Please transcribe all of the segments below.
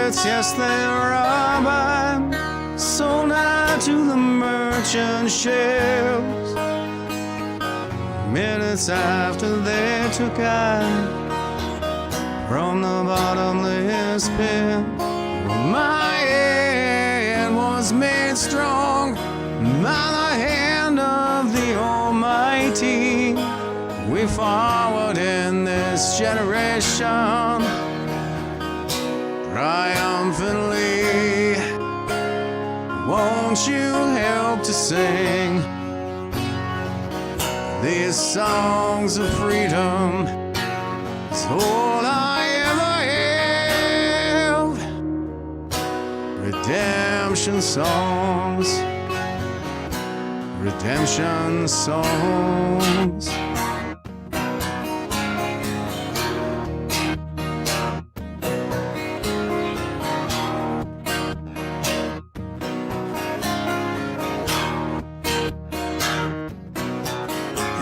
bullets, yes, they rubber, sold out to the merchant shelves. Minutes after they took out from the bottomless pit, my head was made strong by the hand of the Almighty. We forward in this generation triumphantly. Won't you help to sing these songs of freedom? It's all I ever have. Redemption songs, redemption songs.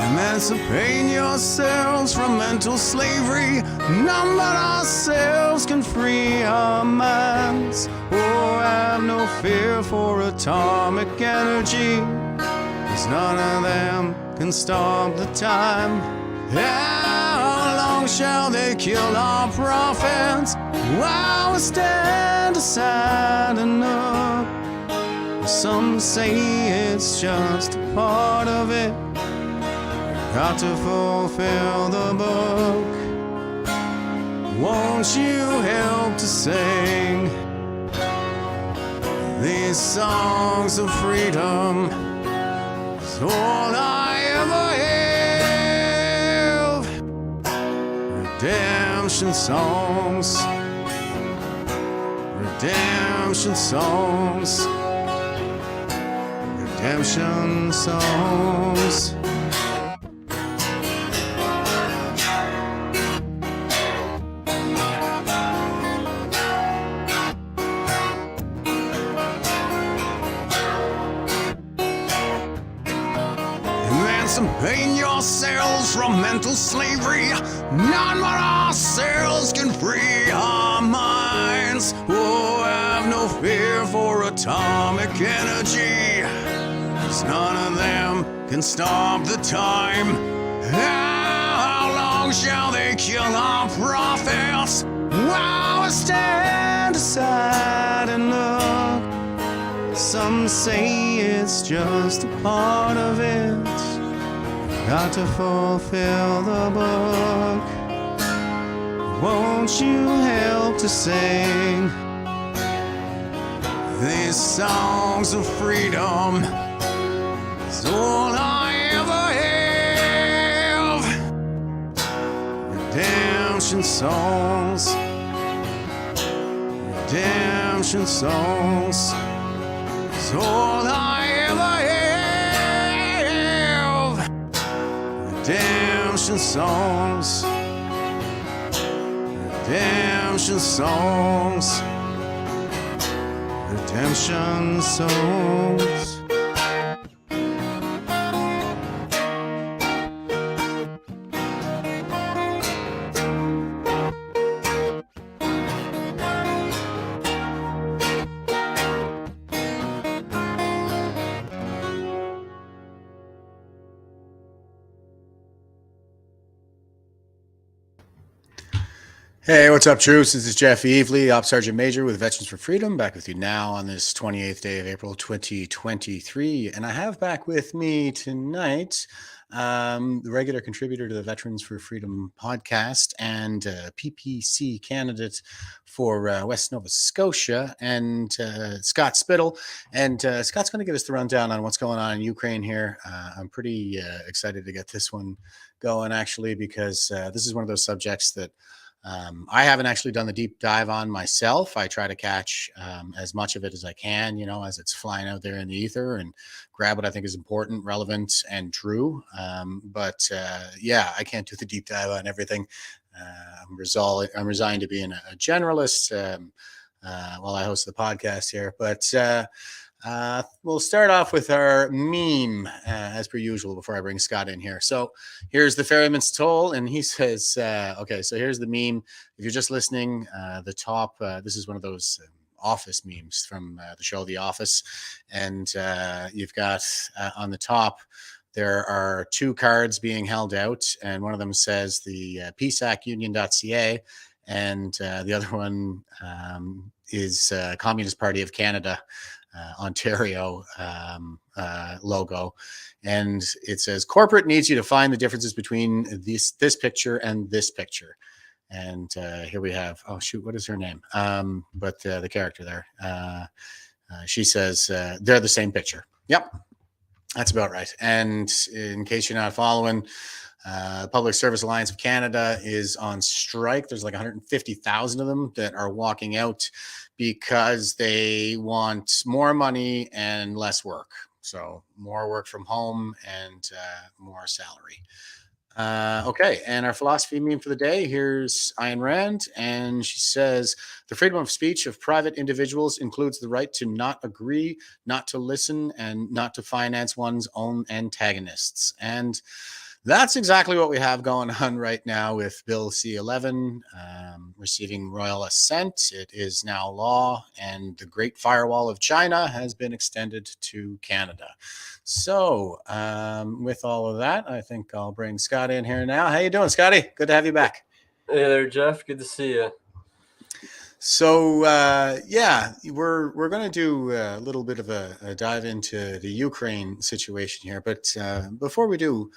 Emancipate yourselves from mental slavery. None but ourselves can free our minds. Oh, have no fear for atomic energy, 'cause none of them can stop the time. How long shall they kill our prophets while we stand aside and look? Some say it's just a part of it. Got to fulfill the book. Won't you help to sing these songs of freedom? It's all I ever have. Redemption songs, redemption songs, redemption songs. Emancipate yourselves from mental slavery. None but ourselves can free our minds. Oh, have no fear for atomic energy, 'cause none of them can stop the time. How long shall they kill our prophets while we stand aside and look? Some say it's just a part of it. Got to fulfill the book. Won't you help to sing these songs of freedom? It's all I ever have. Redemption songs, redemption songs. It's all I ever have. Redemption songs, redemption songs, redemption songs. Hey, what's up, troops? This is Jeff Evely, Ops Sgt-Maj with Veterans for Freedom, back with you now on this 28th day of April 2023. And I have back with me tonight the regular contributor to the Veterans for Freedom podcast and PPC candidate for West Nova Scotia, and Scott Spidle. And Scott's going to give us the rundown on what's going on in Ukraine here. I'm pretty excited to get this one going, actually, because this is one of those subjects that I haven't actually done the deep dive on myself. I try to catch as much of it as I can, as it's flying out there in the ether, and grab what I think is important, relevant, and true. But I can't do the deep dive on everything. I'm resigned to being a generalist while I host the podcast here. But We'll start off with our meme, as per usual, before I bring Scott in here. So here's the ferryman's toll, and he says, okay, so here's the meme. If you're just listening, the top, this is one of those office memes from the show The Office. And you've got on the top, there are two cards being held out, and one of them says the psacunion.ca, and the other one is Communist Party of Canada, Ontario logo. And it says, corporate needs you to find the differences between this picture and this picture. And here we have, oh shoot, what is her name? But the character there, she says, they're the same picture. Yep. That's about right. And in case you're not following, Public Service Alliance of Canada is on strike. There's like 150,000 of them that are walking out because they want more money and less work. So more work from home and more salary. Okay, and our philosophy meme for the day, here's Ayn Rand, and she says, the freedom of speech of private individuals includes the right to not agree, not to listen, and not to finance one's own antagonists. And that's exactly what we have going on right now with Bill C-11 receiving royal assent. It is now law, and the Great Firewall of China has been extended to Canada. So with all of that, I think I'll bring Scott in here now. How you doing, Scotty? Good to have you back. Hey there, Jeff. Good to see you. So yeah, we're going to do a little bit of a dive into the Ukraine situation here, but before we do,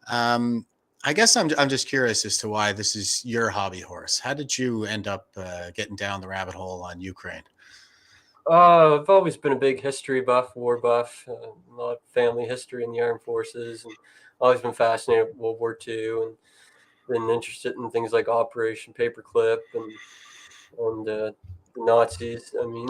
I guess I'm just curious as to why this is your hobby horse. How did you end up getting down the rabbit hole on Ukraine? I've always been a big history buff, war buff, a lot of family history in the armed forces, and always been fascinated with World War II, and been interested in things like Operation Paperclip and the Nazis. I mean,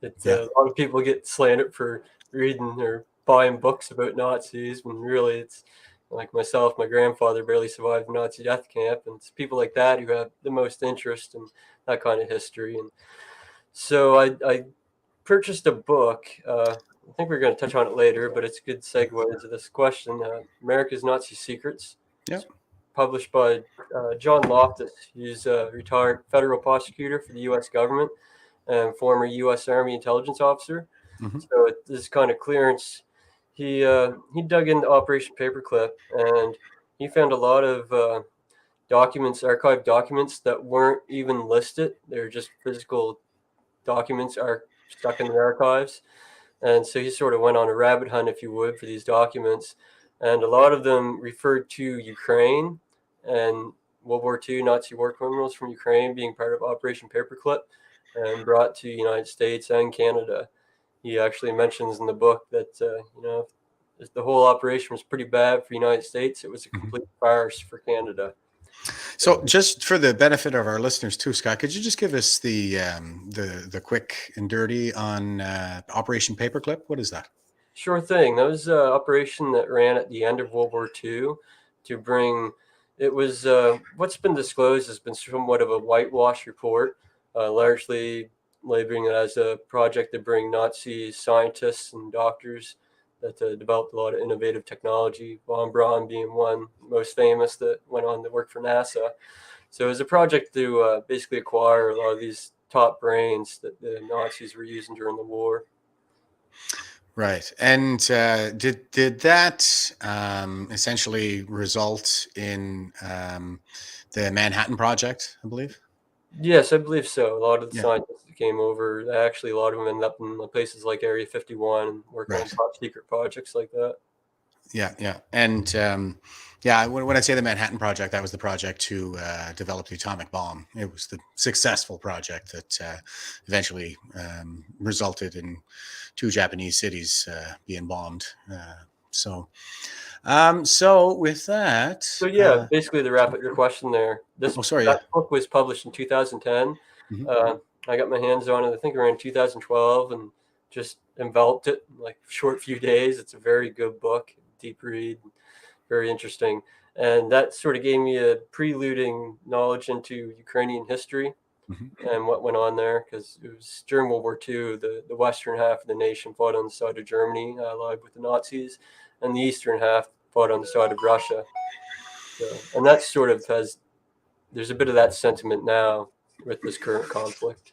Yeah. a lot of people get slandered for reading or buying books about Nazis, when really it's like myself. My grandfather barely survived the Nazi death camp, and it's people like that who have the most interest in that kind of history. And so I purchased a book. I think we're going to touch on it later, but it's a good segue into this question. America's Nazi Secrets. Yep. It's published by John Loftus. He's a retired federal prosecutor for the U.S. government and former U.S. Army intelligence officer. Mm-hmm. So this kind of clearance, he dug into Operation Paperclip, and he found a lot of documents, archived documents that weren't even listed. They're just physical documents are stuck in the archives. And so he sort of went on a rabbit hunt, if you would, for these documents. And a lot of them referred to Ukraine and World War II Nazi war criminals from Ukraine being part of Operation Paperclip and brought to the United States and Canada. He actually mentions in the book that, if the whole operation was pretty bad for the United States, it was a complete farce for Canada. So, just for the benefit of our listeners too, Scott, could you just give us the quick and dirty on Operation Paperclip? What is that? Sure thing. That was an operation that ran at the end of World War II to bring. It was what's been disclosed has been somewhat of a whitewash report, largely labeling it as a project to bring Nazi scientists and doctors that developed a lot of innovative technology. Von Braun being one most famous that went on to work for NASA. So it was a project to basically acquire a lot of these top brains that the Nazis were using during the war. Right. And did that essentially result in the Manhattan Project, I believe? Yes, I believe so. A lot of the Yeah. scientists that came over, actually, a lot of them ended up in places like Area 51 and working on Right. top secret projects like that. Yeah, yeah. And yeah, when I say the Manhattan Project, that was the project to develop the atomic bomb. It was the successful project that eventually resulted in two Japanese cities being bombed. So with that, So yeah, basically to wrap up your question there, sorry, yeah. that book was published in 2010. Mhm. I got my hands on it, I think around 2012, and just enveloped it in like a short few days. It's a very good book, deep read, very interesting. And that sort of gave me a preluding knowledge into Ukrainian history. and what went on there, because it was during World War II. The western half of the nation fought on the side of Germany, allied with the Nazis, and the eastern half fought on the side of Russia. So, and that sort of there's a bit of that sentiment now with this current conflict.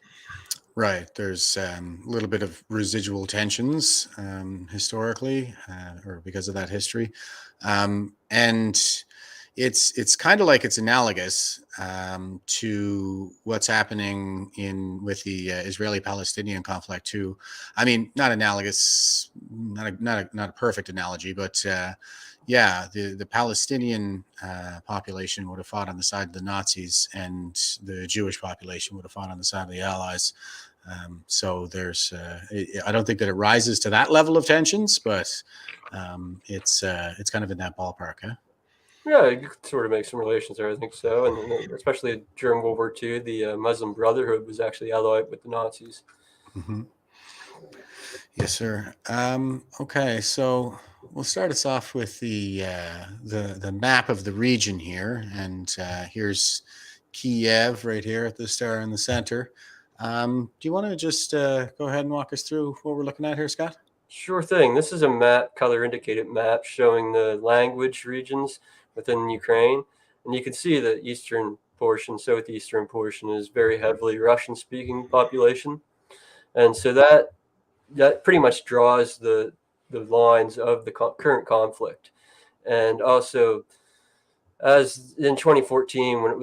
Right. There's a little bit of residual tensions historically, or because of that history, and it's kind of like it's analogous to what's happening with the Israeli-Palestinian conflict too. I mean, not analogous, not a perfect analogy, but yeah, the Palestinian population would have fought on the side of the Nazis, and the Jewish population would have fought on the side of the Allies. So there's, I don't think that it rises to that level of tensions, but it's kind of in that ballpark, huh? Yeah, you could sort of make some relations there. I think so, and especially during World War II, the Muslim Brotherhood was actually allied with the Nazis. Mm-hmm. Yes, sir. Okay, so we'll start us off with the map of the region here, and here's Kiev right here at the star in the center. Do you want to just go ahead and walk us through what we're looking at here, Scott? Sure thing. This is a map, color indicated map, showing the language regions within Ukraine, and you can see the eastern portion, southeastern portion, is very heavily Russian-speaking population, and so that pretty much draws the lines of the current conflict. And also, as in 2014, when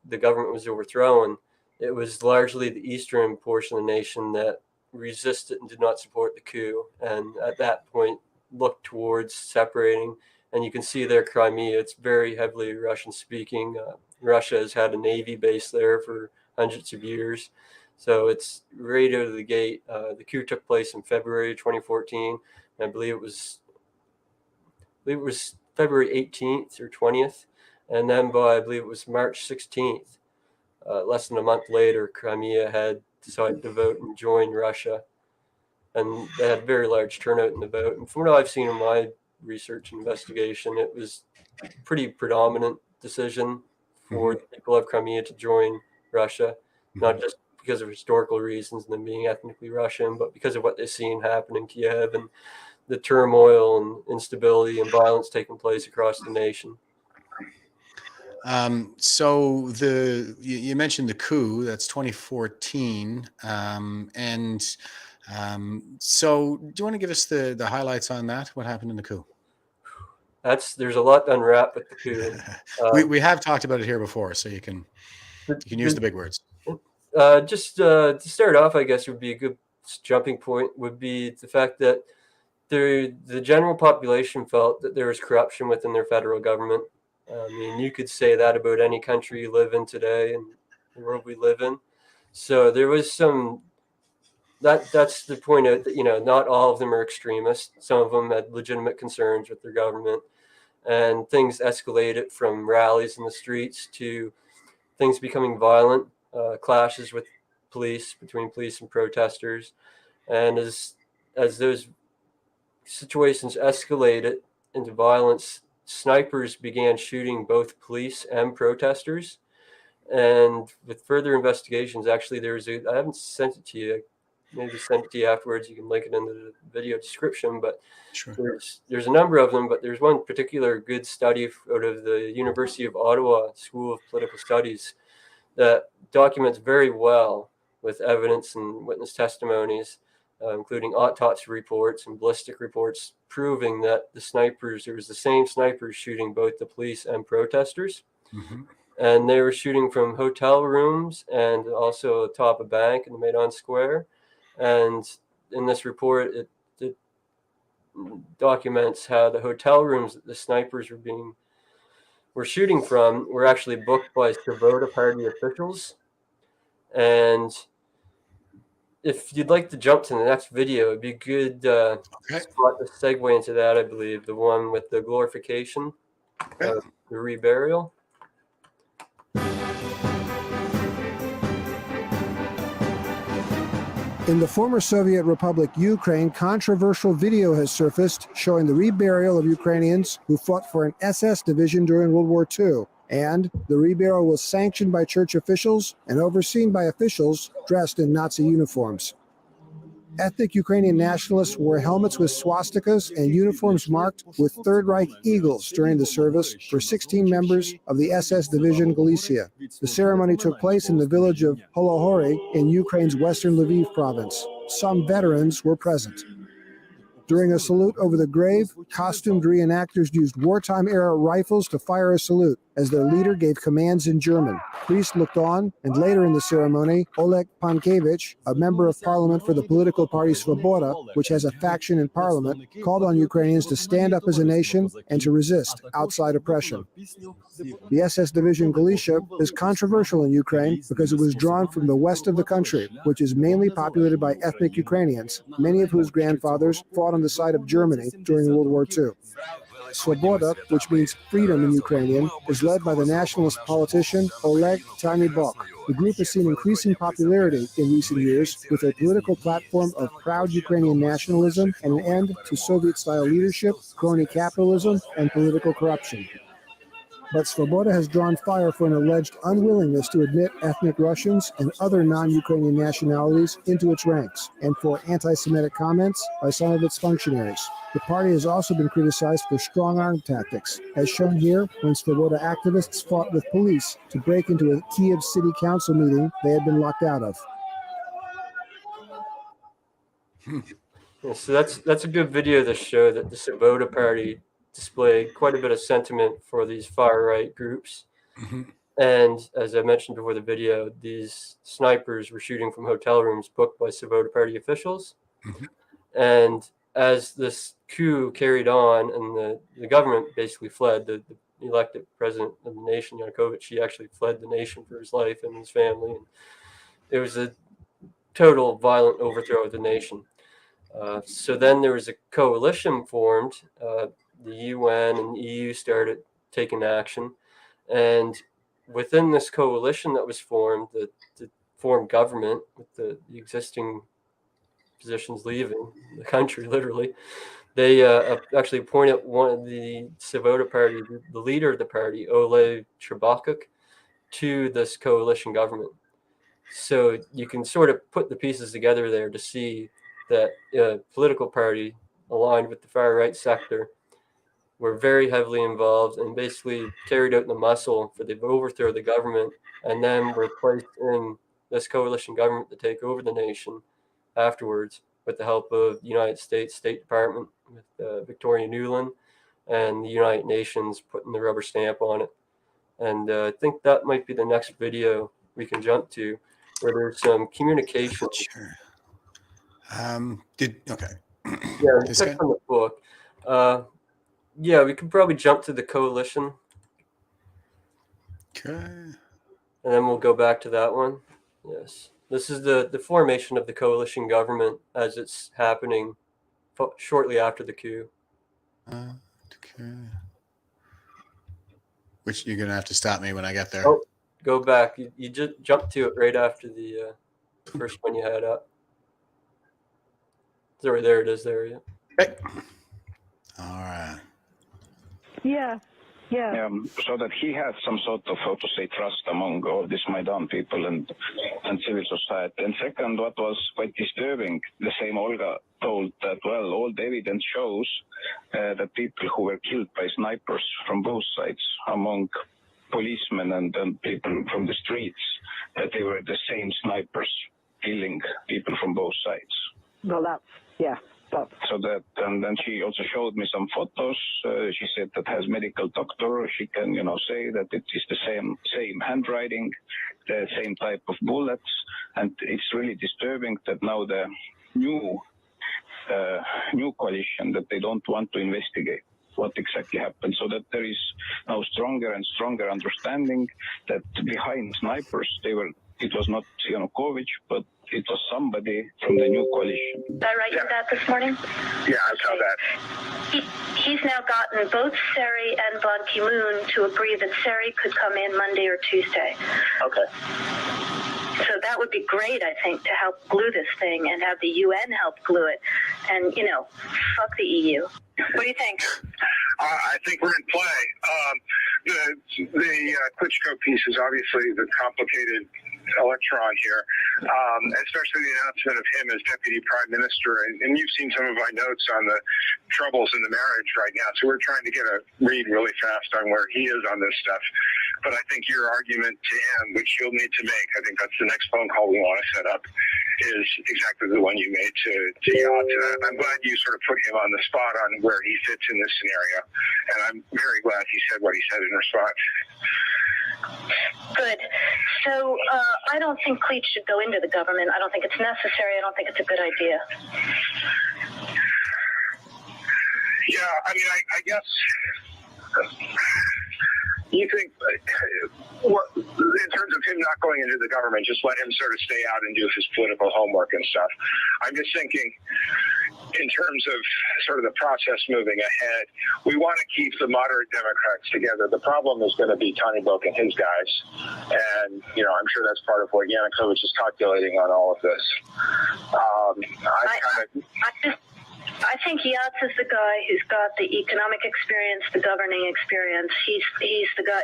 the government was overthrown, it was largely the eastern portion of the nation that resisted and did not support the coup, and at that point looked towards separating. And you can see there Crimea, it's very heavily Russian speaking. Russia has had a navy base there for hundreds of years, so it's right out of the gate. The coup took place in February 2014, and I believe it was February 18th or 20th, and then by, I believe it was March 16th, less than a month later, Crimea had decided to vote and join Russia, and they had a very large turnout in the vote. And from what I've seen in my research and investigation, it was a pretty predominant decision for the people of Crimea to join Russia, not just because of historical reasons and them being ethnically Russian, but because of what they've seen happen in Kiev and the turmoil and instability and violence taking place across the nation. So you mentioned the coup, that's 2014, and so do you want to give us the highlights on that? What happened in the coup? There's a lot to unwrap with the coup. We have talked about it here before, so you can use the big words. Just to start off, I guess would be a good jumping point would be the fact that the general population felt that there was corruption within their federal government. I mean, you could say that about any country you live in today and the world we live in. So there was that's the point of, not all of them are extremists. Some of them had legitimate concerns with their government, and things escalated from rallies in the streets to things becoming violent, clashes with between police and protesters. And as those situations escalated into violence, snipers began shooting both police and protesters. And with further investigations, actually, I haven't sent it to you. Maybe send it to you afterwards. You can link it in the video description. But sure. There's a number of them, but there's one particular good study out of the University of Ottawa School of Political Studies that documents very well with evidence and witness testimonies, including autopsy reports and ballistic reports, proving that there was the same snipers shooting both the police and protesters. And they were shooting from hotel rooms and also atop a bank in the Maidan Square. And in this report, it documents how the hotel rooms that the snipers were shooting from were actually booked by Svoboda Party officials. And if you'd like to jump to the next video, it'd be good spot to segue into that, I believe, the one with the glorification, the reburial. In the former Soviet Republic Ukraine, controversial video has surfaced showing the reburial of Ukrainians who fought for an SS division during World War II. And the reburial was sanctioned by church officials and overseen by officials dressed in Nazi uniforms. Ethnic Ukrainian nationalists wore helmets with swastikas and uniforms marked with Third Reich eagles during the service for 16 members of the SS Division Galicia. The ceremony took place in the village of Holohori in Ukraine's western Lviv province. Some veterans were present. During a salute over the grave, costumed reenactors used wartime-era rifles to fire a salute as their leader gave commands in German. Priests looked on, and later in the ceremony, Oleg Pankevich, a member of parliament for the political party Svoboda, which has a faction in parliament, called on Ukrainians to stand up as a nation and to resist outside oppression. The SS Division Galicia is controversial in Ukraine because it was drawn from the west of the country, which is mainly populated by ethnic Ukrainians, many of whose grandfathers fought on the side of Germany during World War II. Svoboda, which means freedom in Ukrainian, is led by the nationalist politician Oleg Tymybok. The group has seen increasing popularity in recent years with a political platform of proud Ukrainian nationalism and an end to Soviet-style leadership, crony capitalism, and political corruption. But Svoboda has drawn fire for an alleged unwillingness to admit ethnic Russians and other non-Ukrainian nationalities into its ranks, and for anti-Semitic comments by some of its functionaries. The party has also been criticized for strong-arm tactics, as shown here when Svoboda activists fought with police to break into a Kiev city council meeting they had been locked out of. Yeah, so that's a good video to show that the Svoboda party displayed quite a bit of sentiment for these far-right groups. And as I mentioned before the video, these snipers were shooting from hotel rooms booked by Svoboda party officials. And as this coup carried on and the government basically fled, the elected president of the nation, Yanukovych, he actually fled the nation for his life and his family. And it was a total violent overthrow of the nation. So then there was a coalition formed. The UN and EU started taking action. And within this coalition that was formed, the formed government with the existing positions leaving the country, literally, they actually appointed one of the Svoboda party, the leader of the party, Oleg Trebakuk, to this coalition government. So you can sort of put the pieces together there to see that a political party aligned with the far right sector were very heavily involved and basically carried out the muscle for the overthrow of the government, and then were placed in this coalition government to take over the nation afterwards with the help of the United States State Department with Victoria Nuland and the United Nations putting the rubber stamp on it. And I think that might be the next video we can jump to, where there's some communication. Sure. Okay. Yeah, text from the book. Yeah, we could probably jump to the coalition. Okay. And then we'll go back to that one. Yes. This is the formation of the coalition government as it's happening shortly after the coup. Okay. Which you're going to have to stop me when I get there. Oh, go back. You just jumped to it right after the first one you had up. Sorry, there it is. There, yeah. Okay. All right. Yeah. So that he has some sort of, how to say, trust among all these Maidan people and civil society. And second, what was quite disturbing, the same Olga told that, well, all the evidence shows that people who were killed by snipers from both sides, among policemen and people from the streets, that they were the same snipers killing people from both sides. Well, that's, yeah. So that, and then she also showed me some photos. She said that as medical doctor, she can, say that it is the same handwriting, the same type of bullets, and it's really disturbing that now the new coalition that they don't want to investigate what exactly happened, so that there is now stronger and stronger understanding that behind snipers they were it was not Yanukovych, but it was somebody from the new coalition. Did I write you that this morning? Yeah, I saw that. He's now gotten both Seri and Ban Ki-moon to agree that Seri could come in Monday or Tuesday. Okay. So that would be great, I think, to help glue this thing and have the UN help glue it. And, fuck the EU. What do you think? I think we're in play. The Klitschko piece is obviously the complicated electron here, especially the announcement of him as deputy prime minister. And you've seen some of my notes on the troubles in the marriage right now. So we're trying to get a read really fast on where he is on this stuff. But I think your argument to him, which you'll need to make, I think that's the next phone call we want to set up, is exactly the one you made to Yacht. And I'm glad you sort of put him on the spot on where he fits in this scenario. And I'm very glad he said what he said in response. Good. So I don't think Cleach should go into the government. I don't think it's necessary. I don't think it's a good idea. Yeah, I mean, I guess you think, in terms of him not going into the government, just let him sort of stay out and do his political homework and stuff. I'm just thinking, in terms of sort of the process moving ahead, we want to keep the moderate Democrats together. The problem is going to be Tony Book and his guys. And, I'm sure that's part of what Yanukovych is calculating on all of this. I think Yats is the guy who's got the economic experience, the governing experience. He's the guy,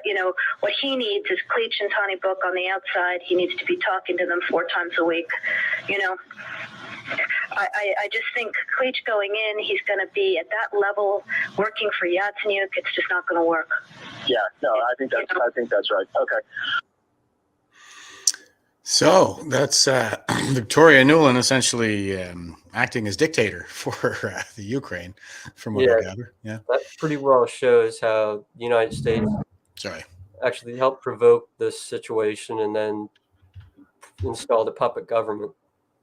what he needs is Cleach and Tony Book on the outside. He needs to be talking to them 4 times a week. I just think Cleach going in, he's going to be at that level working for Yatsenyuk. It's just not going to work. Yeah, no, I think that's right. Okay. So that's Victoria Nuland essentially acting as dictator for the Ukraine, from what I gather. Yeah, that pretty well shows how the United States actually helped provoke this situation and then installed a puppet government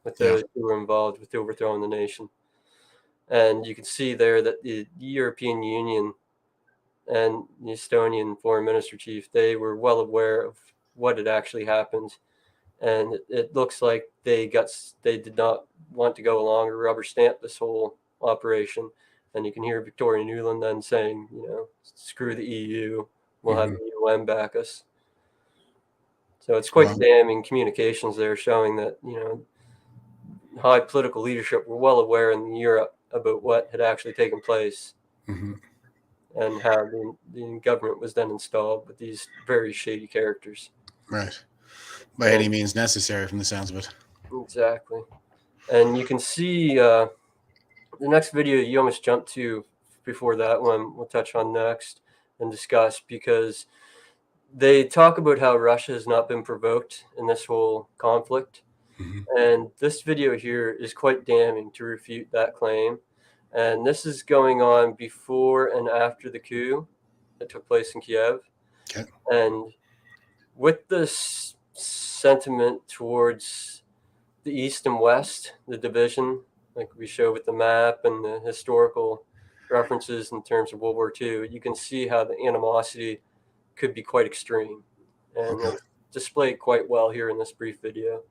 with those who were involved with overthrowing the nation. And you can see there that the European Union and the Estonian foreign minister chief, they were well aware of what had actually happened. And it looks like they did not want to go along or rubber stamp this whole operation. And you can hear Victoria Nuland then saying, screw the EU, we'll have the UN back us. So it's quite damning communications there showing that, high political leadership were well aware in Europe about what had actually taken place and how the government was then installed with these very shady characters. Right. By any means necessary, from the sounds of it. Exactly. And you can see the next video you almost jumped to before that one we'll touch on next and discuss, because they talk about how Russia has not been provoked in this whole conflict. And this video here is quite damning to refute that claim. And this is going on before and after the coup that took place in Kiev. Okay. And with this sentiment towards the East and West, the division, like we show with the map and the historical references in terms of World War II, you can see how the animosity could be quite extreme. And it's displayed quite well here in this brief video.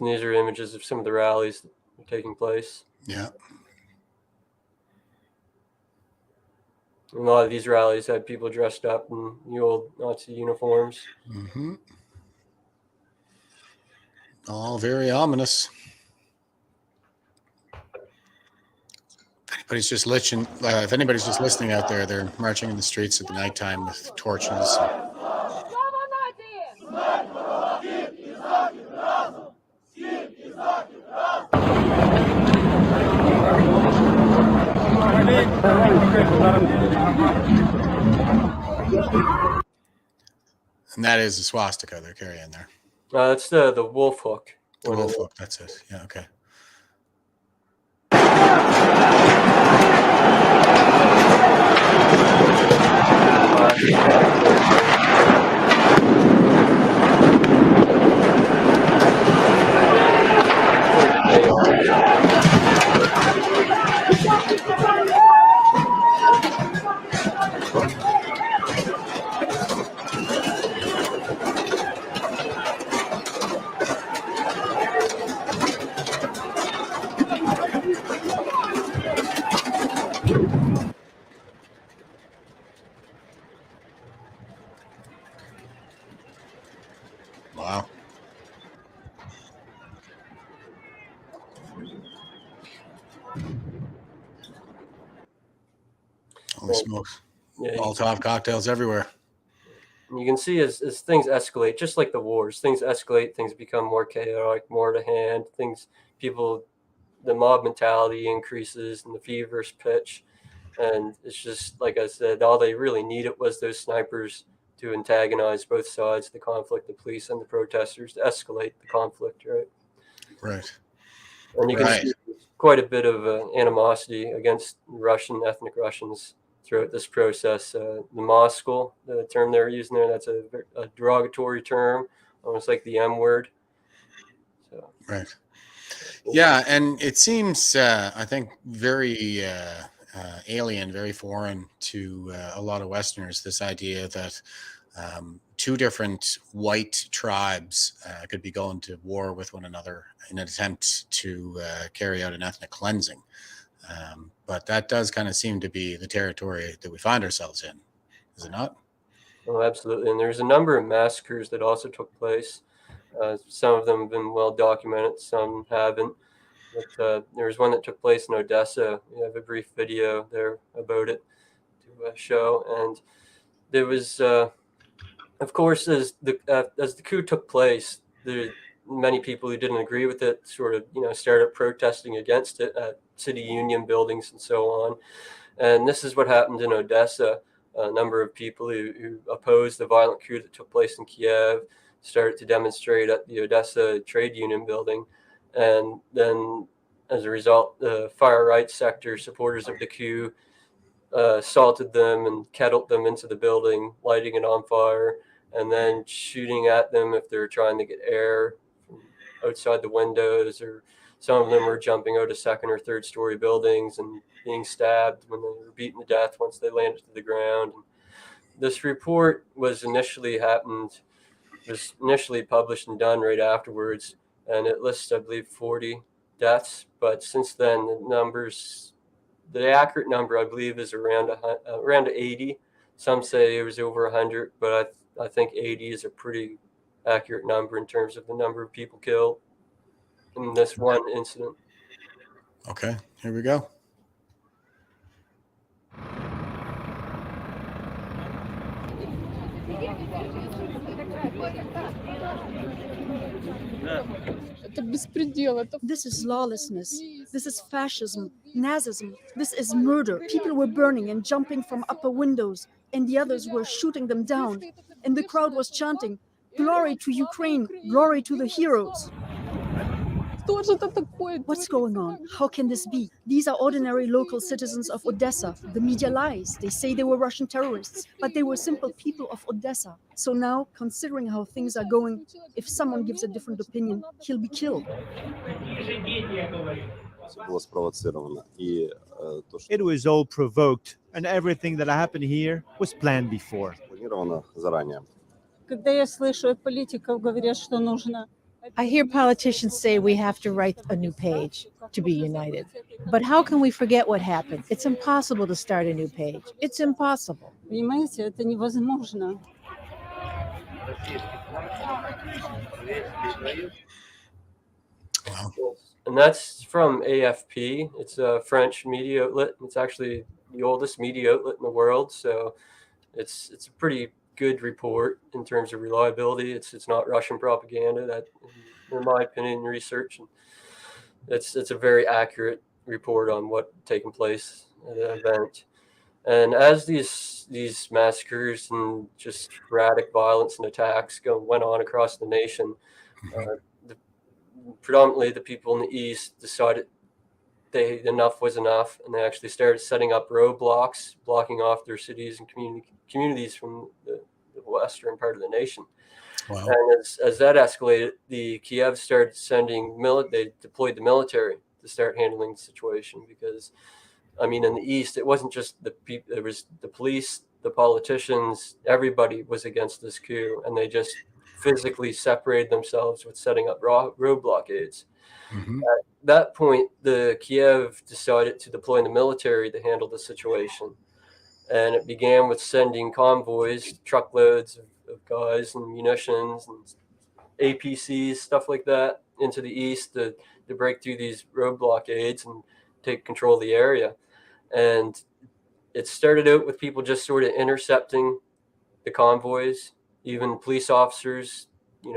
And these are images of some of the rallies that are taking place. Yeah. And a lot of these rallies had people dressed up in the old Nazi uniforms. Mm-hmm. All very ominous. If anybody's just listening out there, they're marching in the streets at the nighttime with torches. And that is a swastika they're carrying there. That's the wolf hook. The wolf hook, that's it. Yeah, okay. Wow. Holy smokes. Yeah, Molotov cocktails everywhere. you can see as things escalate, just like the wars, things escalate, things become more chaotic, more to hand, the mob mentality increases and the feverish pitch. And it's just, like I said, all they really needed was those snipers to antagonize both sides of the conflict, the police and the protesters, to escalate the conflict, right? Right. And you can see quite a bit of animosity against ethnic Russians throughout this process. The Moskal, the term they're using there, that's a derogatory term, almost like the M word. So. Right. Yeah, and it seems, I think, very alien, very foreign to a lot of Westerners, this idea that two different white tribes could be going to war with one another in an attempt to carry out an ethnic cleansing. But that does kind of seem to be the territory that we find ourselves in, is it not? Oh, absolutely. And there's a number of massacres that also took place. Some of them have been well documented, some haven't. But there was one that took place in Odessa. We have a brief video there about it to show. And there was, of course, as the coup took place, many people who didn't agree with it sort of, started protesting against it at city union buildings and so on. And this is what happened in Odessa. A number of people who opposed the violent coup that took place in Kiev started to demonstrate at the Odessa trade union building. And then, as a result, the far right sector supporters of the coup assaulted them and kettled them into the building, lighting it on fire, and then shooting at them if they were trying to get air from outside the windows, or some of them were jumping out of second or third story buildings and being stabbed when they were beaten to death once they landed to the ground. And this report was initially published and done right afterwards, and it lists, I believe, 40 deaths. But since then, the accurate number, I believe, is around 80. Some say it was over 100, but I think 80 is a pretty accurate number in terms of the number of people killed in this one incident. Okay, here we go. This is lawlessness. This is fascism, Nazism. This is murder. People were burning and jumping from upper windows, and the others were shooting them down. And the crowd was chanting, "Glory to Ukraine! Glory to the heroes!" What's going on? How can this be? These are ordinary local citizens of Odessa. The media lies. They say they were Russian terrorists, but they were simple people of Odessa. So now, considering how things are going, if someone gives a different opinion, he'll be killed. It was all provoked, and everything that happened here was planned before. Когда я слышу от политиков, говорят, что нужно I hear politicians say we have to write a new page to be united. But how can we forget what happened? It's impossible to start a new page. It's impossible. Понимаете, это невозможно. Wow. And that's from AFP. It's a French media outlet. It's actually the oldest media outlet in the world, so it's a pretty good report in terms of reliability. It's not Russian propaganda. That, in my opinion, research, and it's a very accurate report on what taken place at the event. And as these massacres and just sporadic violence and attacks went on across the nation, predominantly the people in the East decided enough was enough, and they actually started setting up roadblocks, blocking off their cities and communities from the western part of the nation. Wow. And as that escalated, the Kiev started sending they deployed the military to start handling the situation, because I mean, in the East, it wasn't just the people, it was the police, the politicians, everybody was against this coup, and they just physically separated themselves with setting up road blockades. Mm-hmm. At that point, the Kiev decided to deploy the military to handle the situation. And it began with sending convoys, truckloads of guys and munitions and APCs, stuff like that, into the East to break through these road blockades and take control of the area. And it started out with people just sort of intercepting the convoys, even police officers,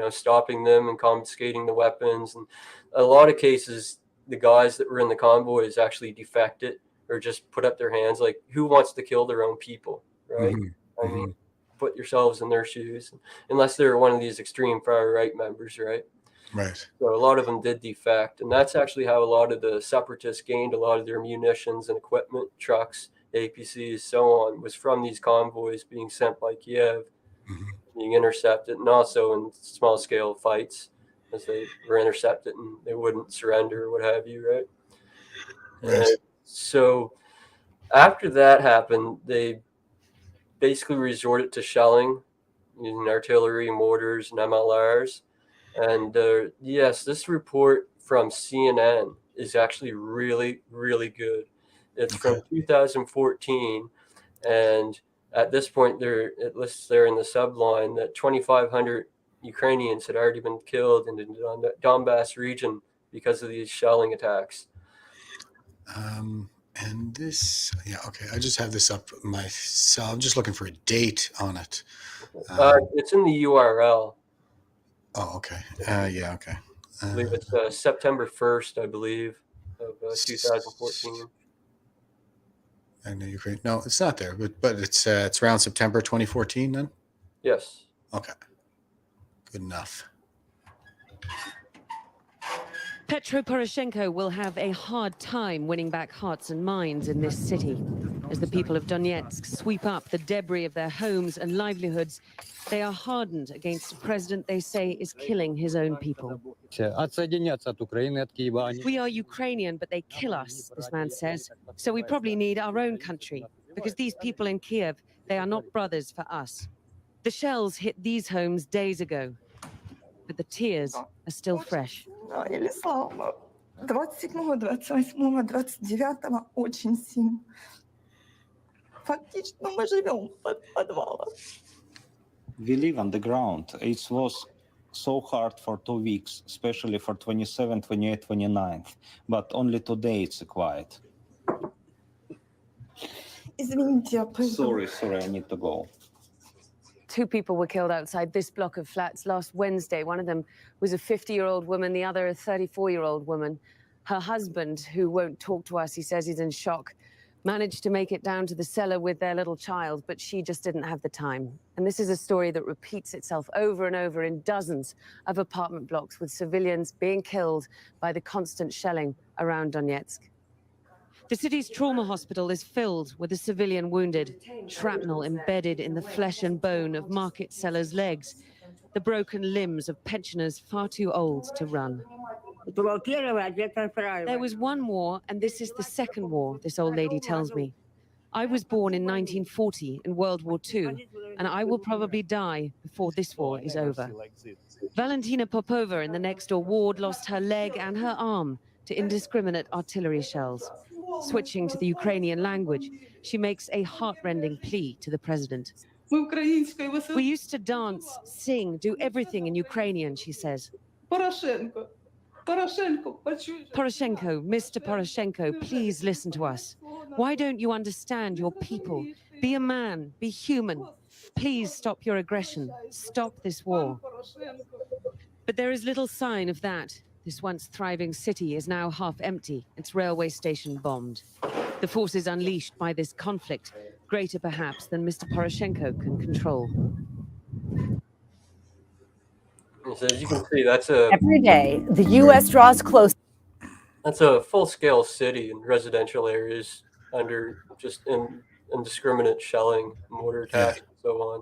stopping them and confiscating the weapons. And a lot of cases, the guys that were in the convoys actually defected or just put up their hands. Like, who wants to kill their own people, right? Mm-hmm. I mean, put yourselves in their shoes, unless they're one of these extreme far right members, right? Right. So a lot of them did defect, and that's actually how a lot of the separatists gained a lot of their munitions and equipment, trucks, APCs, so on, was from these convoys being sent by Kiev, being intercepted, and also in small scale fights as they were intercepted and they wouldn't surrender or what have you, right? Right. So after that happened, they basically resorted to shelling using artillery, mortars, and MLRs. And yes, this report from CNN is actually really, really good. It's from 2014, and at this point, it lists there in the subline that 2,500 Ukrainians had already been killed in the Donbass region because of these shelling attacks. And this, yeah, okay. I just have this up myself. I'm just looking for a date on it. It's in the URL. Oh, okay. Yeah, okay. I believe it's September 1st, I believe, of 2014. And Ukraine. No, it's not there, but it's around September 2014 then? Yes. Okay. Good enough. Petro Poroshenko will have a hard time winning back hearts and minds in this city. As the people of Donetsk sweep up the debris of their homes and livelihoods, they are hardened against a president they say is killing his own people. We are Ukrainian, but they kill us, this man says. So we probably need our own country, because these people in Kiev, they are not brothers for us. The shells hit these homes days ago, but the tears are still fresh. 27-го, 28-го, 29-го очень сильно. Фактически мы живем под подвалом. We live on the ground. It was so hard for 2 weeks, especially for 27, 28, 29th. But only today it's quiet. Извините, я пойду. Sorry, I need to go. 2 people were killed outside this block of flats last Wednesday. One of them was a 50-year-old woman, the other a 34-year-old woman. Her husband, who won't talk to us, he says he's in shock, managed to make it down to the cellar with their little child, but she just didn't have the time. And this is a story that repeats itself over and over in dozens of apartment blocks, with civilians being killed by the constant shelling around Donetsk. The city's trauma hospital is filled with a civilian wounded, shrapnel embedded in the flesh and bone of market sellers' legs, the broken limbs of pensioners far too old to run. There was one war, and this is the second war, this old lady tells me. I was born in 1940 in World War II, and I will probably die before this war is over. Valentina Popova in the next-door ward lost her leg and her arm to indiscriminate artillery shells. Switching to the Ukrainian language, she makes a heart-rending plea to the president. We used to dance, sing, do everything in Ukrainian, she says. Poroshenko, Mr. Poroshenko, please listen to us. Why don't you understand your people? Be a man, be human. Please stop your aggression. Stop this war. But there is little sign of that. This once thriving city is now half empty, its railway station bombed. The forces unleashed by this conflict, greater perhaps than Mr. Poroshenko can control. So as you can see, that's Every day, the U.S. draws close. That's a full-scale city in residential areas under just indiscriminate shelling, mortar attacks, and so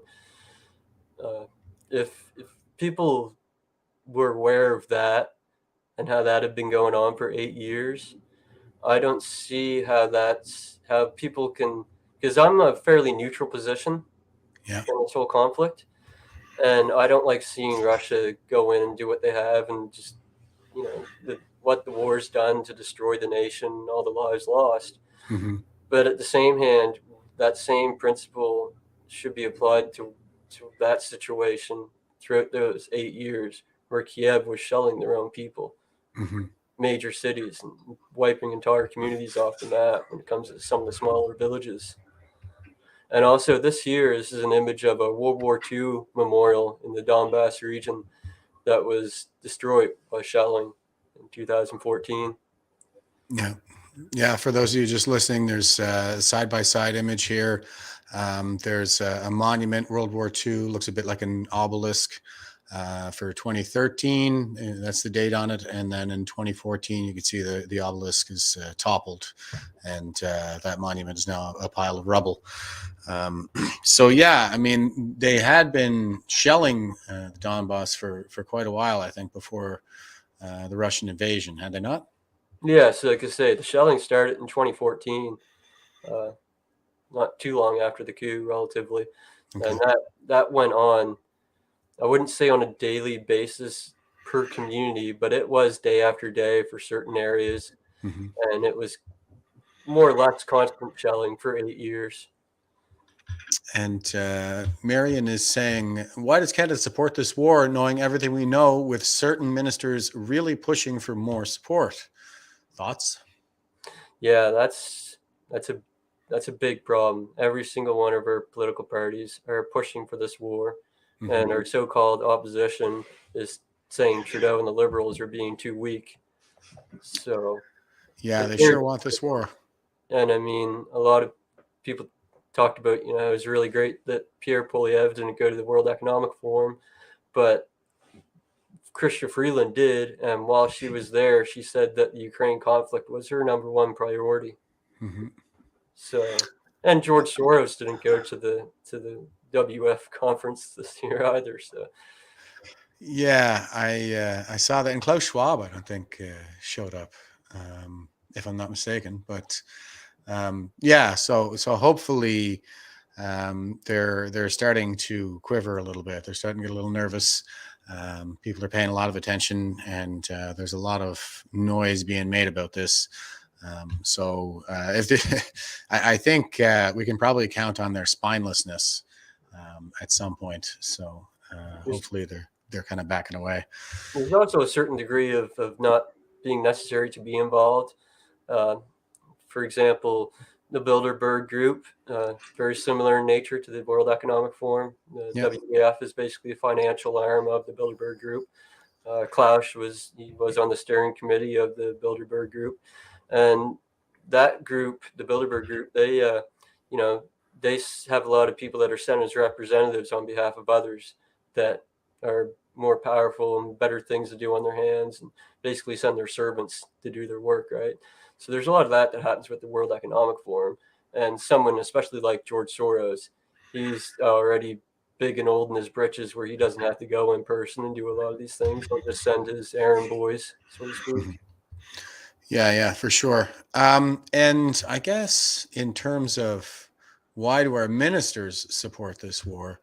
on. If people were aware of that and how that had been going on for 8 years, I don't see how people can, because I'm a fairly neutral position in this whole conflict, and I don't like seeing Russia go in and do what they have and just, what the war's done to destroy the nation, all the lives lost. Mm-hmm. But at the same hand, that same principle should be applied to that situation throughout those 8 years where Kiev was shelling their own people, Mm-hmm. major cities, and wiping entire communities off the map when it comes to some of the smaller villages. And also this is an image of a World War II memorial in the Donbass region that was destroyed by shelling in 2014. Yeah. For those of you just listening, there's a side-by-side image here. There's a monument, World War II, looks a bit like an obelisk for 2013. That's the date on it. And then in 2014, you can see the obelisk is toppled, and that monument is now a pile of rubble. So yeah, I mean, they had been shelling the Donbass for quite a while, I think, before the Russian invasion, had they not? Yeah, so like I say, the shelling started in 2014, not too long after the coup, relatively. Okay. And that went on, I wouldn't say on a daily basis per community, but it was day after day for certain areas. Mm-hmm. And it was more or less constant shelling for 8 years. And Marion is saying, why does Canada support this war, knowing everything we know, with certain ministers really pushing for more support? Thoughts? Yeah, that's a big problem. Every single one of our political parties are pushing for this war, mm-hmm. and our so-called opposition is saying Trudeau and the Liberals are being too weak. So yeah, they sure want this war. And I mean, a lot of people talked about, it was really great that Pierre Poilievre didn't go to the World Economic Forum, but Chrystia Freeland did, and while she was there, she said that the Ukraine conflict was her number one priority. Mm-hmm. So, and George Soros didn't go to the WF conference this year either. So, yeah, I saw that, and Klaus Schwab, I don't think showed up, if I'm not mistaken. But yeah, so hopefully they're starting to quiver a little bit. They're starting to get a little nervous. People are paying a lot of attention, and there's a lot of noise being made about this. So I think we can probably count on their spinelessness at some point. So hopefully they're kind of backing away. There's also a certain degree of not being necessary to be involved. For example, the Bilderberg Group, very similar in nature to the World Economic Forum. The WEF is basically a financial arm of the Bilderberg Group. Klaus was on the steering committee of the Bilderberg Group, and that group, the Bilderberg Group, they have a lot of people that are sent as representatives on behalf of others that are more powerful and better things to do on their hands, and basically send their servants to do their work, right? So there's a lot of that happens with the World Economic Forum. And someone, especially like George Soros, he's already big and old in his britches where he doesn't have to go in person and do a lot of these things. He'll just send his errand boys, so to speak. Mm-hmm. Yeah, for sure. And I guess in terms of why do our ministers support this war?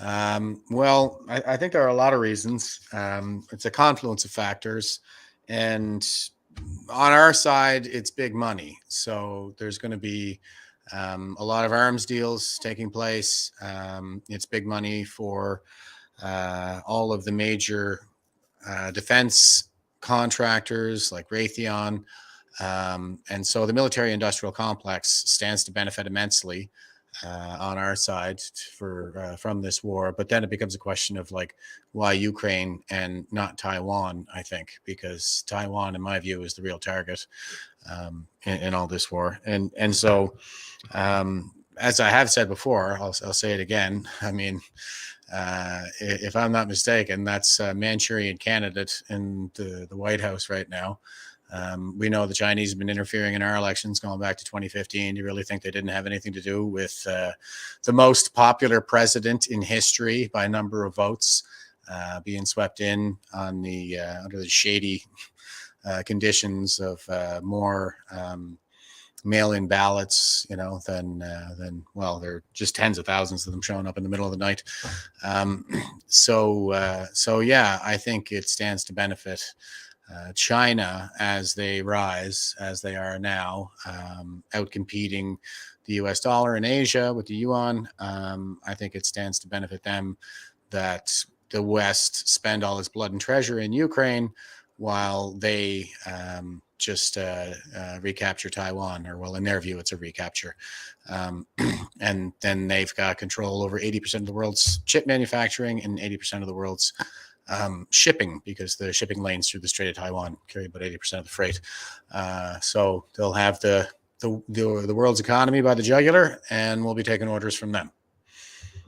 Well, I think there are a lot of reasons. It's a confluence of factors. And on our side, it's big money. So there's going to be a lot of arms deals taking place. It's big money for all of the major defense contractors like Raytheon. And so the military industrial complex stands to benefit immensely on our side from this war. But then it becomes a question of like, why Ukraine and not Taiwan, I think, because Taiwan, in my view, is the real target in all this war. And so, as I have said before, I'll say it again. I mean, if I'm not mistaken, that's a Manchurian candidate in the White House right now. We know the Chinese have been interfering in our elections going back to 2015. You really think they didn't have anything to do with the most popular president in history by number of votes being swept in on the under the shady conditions of more mail-in ballots, than well, there are just tens of thousands of them showing up in the middle of the night. So yeah, I think it stands to benefit China as they rise, as they are now, outcompeting the US dollar in Asia with the yuan. I think it stands to benefit them that the West spend all its blood and treasure in Ukraine while they just recapture Taiwan, or well, in their view, it's a recapture. And then they've got control over 80% of the world's chip manufacturing and 80% of the world's shipping, because the shipping lanes through the Strait of Taiwan carry about 80% of the freight. So they'll have the world's economy by the jugular, and we'll be taking orders from them.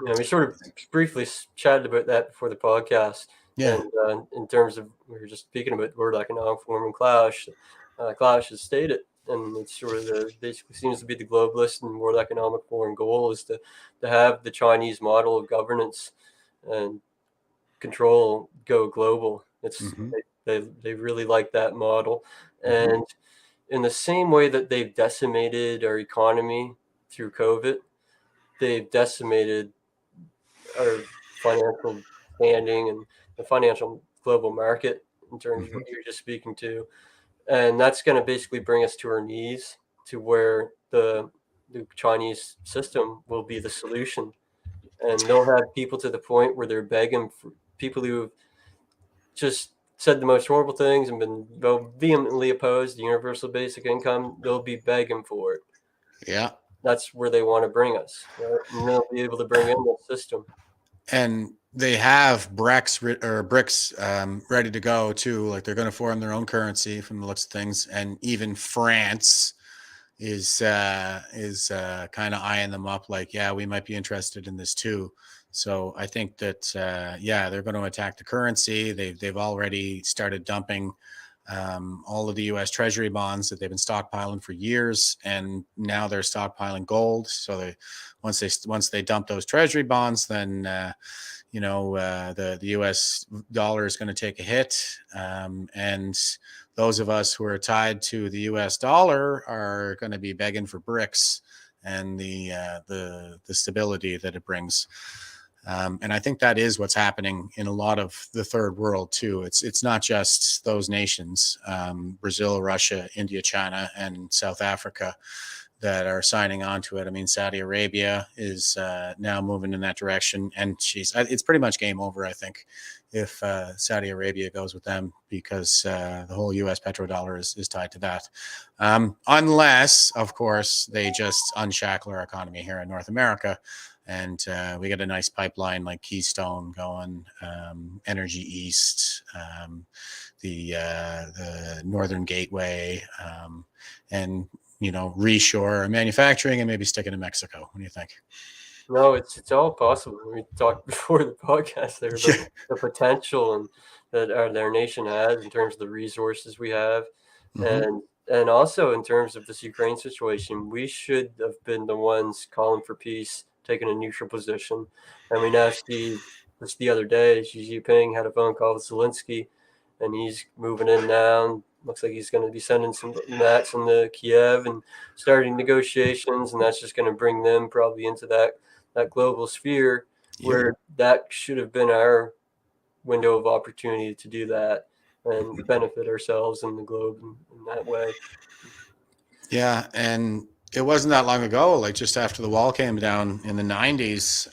Yeah, we sort of briefly chatted about that before the podcast. Yeah. And in terms of, we were just speaking about World Economic Forum and Klaus has stated, and it's sort of basically seems to be the globalist and World Economic Forum goal is to have the Chinese model of governance and control go global. It's they really like that model. And in the same way that they've decimated our economy through COVID, they've decimated our financial standing and the financial global market in terms of what you're just speaking to. And that's going to basically bring us to our knees, to where the Chinese system will be the solution. And they'll have people to the point where they're begging for people who have just said the most horrible things and been vehemently opposed to universal basic income. They'll be begging for it. Yeah. That's where they want to bring us. Right? And they'll be able to bring in the system. And they have BRICS ready to go too. Like, they're going to form their own currency from the looks of things. And even France is kind of eyeing them up, like, yeah, we might be interested in this too. So I think that they're going to attack the currency. They've already started dumping all of the U.S. Treasury bonds that they've been stockpiling for years, and now they're stockpiling gold. So once they dump those Treasury bonds, then the U.S. dollar is going to take a hit, and those of us who are tied to the U.S. dollar are going to be begging for BRICS and the stability that it brings. And I think that is what's happening in a lot of the third world too. It's not just those nations, Brazil, Russia, India, China, and South Africa, that are signing on to it. I mean, Saudi Arabia is now moving in that direction, and it's pretty much game over, I think, if Saudi Arabia goes with them, because the whole U.S. petrodollar is tied to that. Unless, of course, they just unshackle our economy here in North America, and we get a nice pipeline like Keystone going, Energy East, the Northern Gateway, and reshore manufacturing and maybe stick it in Mexico. What do you think? No, it's all possible. We talked before the podcast there about the potential and that our nation has in terms of the resources we have, and also in terms of this Ukraine situation. We should have been the ones calling for peace, taking a neutral position, and we now see just the other day Xi Jinping had a phone call with Zelensky, and he's moving in now. Looks like he's going to be sending some mats into Kiev and starting negotiations, and that's just going to bring them probably into that global sphere where that should have been our window of opportunity to do that and benefit ourselves and the globe in that way. Yeah, and it wasn't that long ago, like just after the wall came down in the 90s,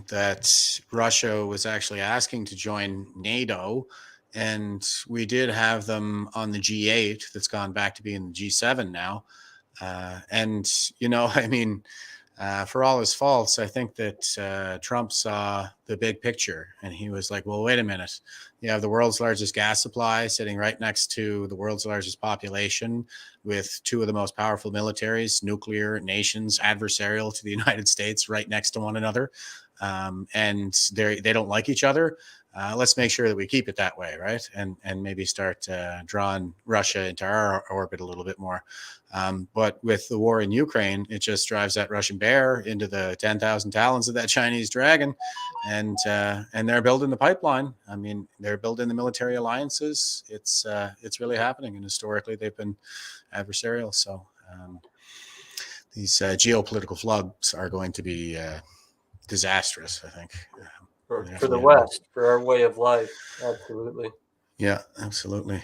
that Russia was actually asking to join NATO. And we did have them on the G8 that's gone back to being the G7 now. And, I mean, for all his faults, I think that Trump saw the big picture and he was like, well, wait a minute. You have the world's largest gas supply sitting right next to the world's largest population with two of the most powerful militaries, nuclear nations, adversarial to the United States right next to one another. And they don't like each other. Let's make sure that we keep it that way, right? And maybe start drawing Russia into our orbit a little bit more. But with the war in Ukraine, it just drives that Russian bear into the 10,000 talons of that Chinese dragon, and they're building the pipeline. I mean, they're building the military alliances. It's really happening, and historically they've been adversarial. So these geopolitical floods are going to be disastrous, I think. For the West, for our way of life, absolutely. Yeah, absolutely.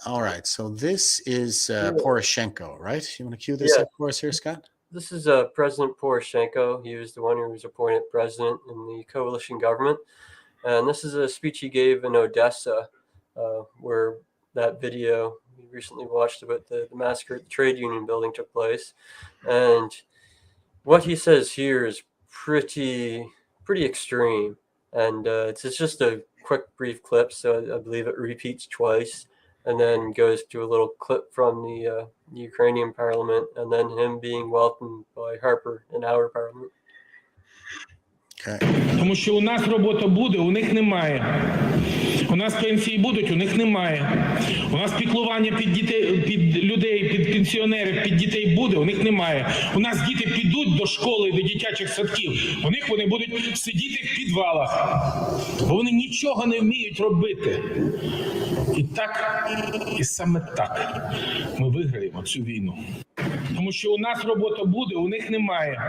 All right. So this is Poroshenko, right? You want to cue this up for us here, Scott? This is President Poroshenko. He was the one who was appointed president in the coalition government. And this is a speech he gave in Odessa, where that video we recently watched about the massacre at the trade union building took place. And what he says here is pretty extreme. And it's just a quick, brief clip. So I believe it repeats twice and then goes to a little clip from the Ukrainian parliament and then him being welcomed by Harper in our parliament. Тому що у нас робота буде, у них немає. У нас пенсії будуть, у них немає. У нас піклування під дітей, під людей, під пенсіонерів, під дітей буде, у них немає. У нас діти підуть до школи, до дитячих садків, у них вони будуть сидіти в підвалах. Бо вони нічого не вміють робити. І так, і саме так ми виграємо цю війну. Тому що у нас робота буде, у них немає.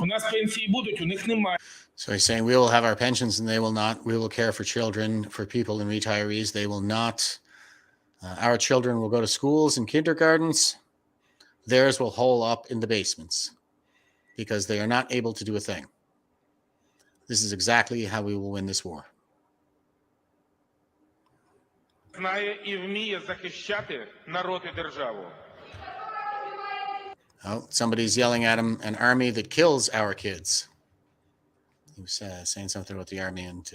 У нас пенсії будуть, у них немає. So he's saying we will have our pensions and they will not. We will care for children, for people and retirees. They will not. Our children will go to schools and kindergartens. Theirs will hole up in the basements because they are not able to do a thing. This is exactly how we will win this war. Знає і вміє захищати народ і державу. Oh, somebody's yelling at him, an army that kills our kids. He was saying something about the army and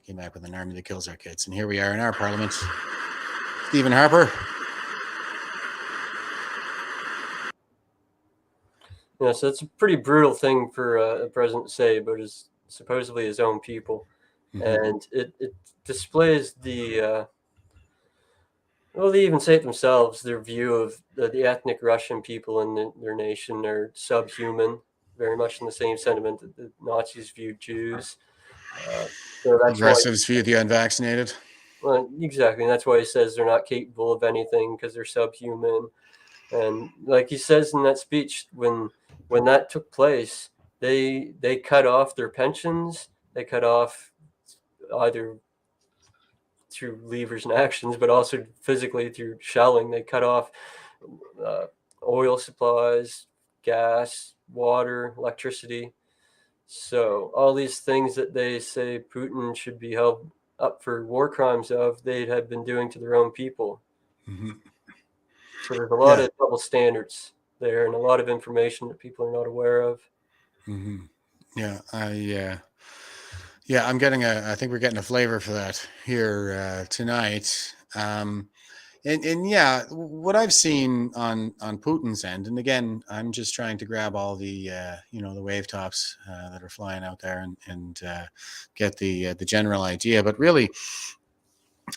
came back with an army that kills our kids. And here we are in our parliament. Stephen Harper. Yeah, so it's a pretty brutal thing for a president to say about supposedly his own people. Mm-hmm. And it displays the... well, they even say it themselves, their view of the ethnic Russian people in their nation are subhuman, very much in the same sentiment that the Nazis viewed Jews. So that's Progressives view the unvaccinated. Well, exactly. And that's why he says they're not capable of anything because they're subhuman. And like he says in that speech, when that took place, they cut off their pensions. They cut off either through levers and actions, but also physically through shelling. They cut off oil supplies, gas, water, electricity. So all these things that they say Putin should be held up for war crimes of, they had been doing to their own people. Mm-hmm. So there's a lot of double standards there and a lot of information that people are not aware of. Mm-hmm. Yeah, I'm getting I think we're getting a flavor for that here tonight. And yeah, what I've seen on Putin's end, and again, I'm just trying to grab all the the wave tops that are flying out there and get the general idea. But really,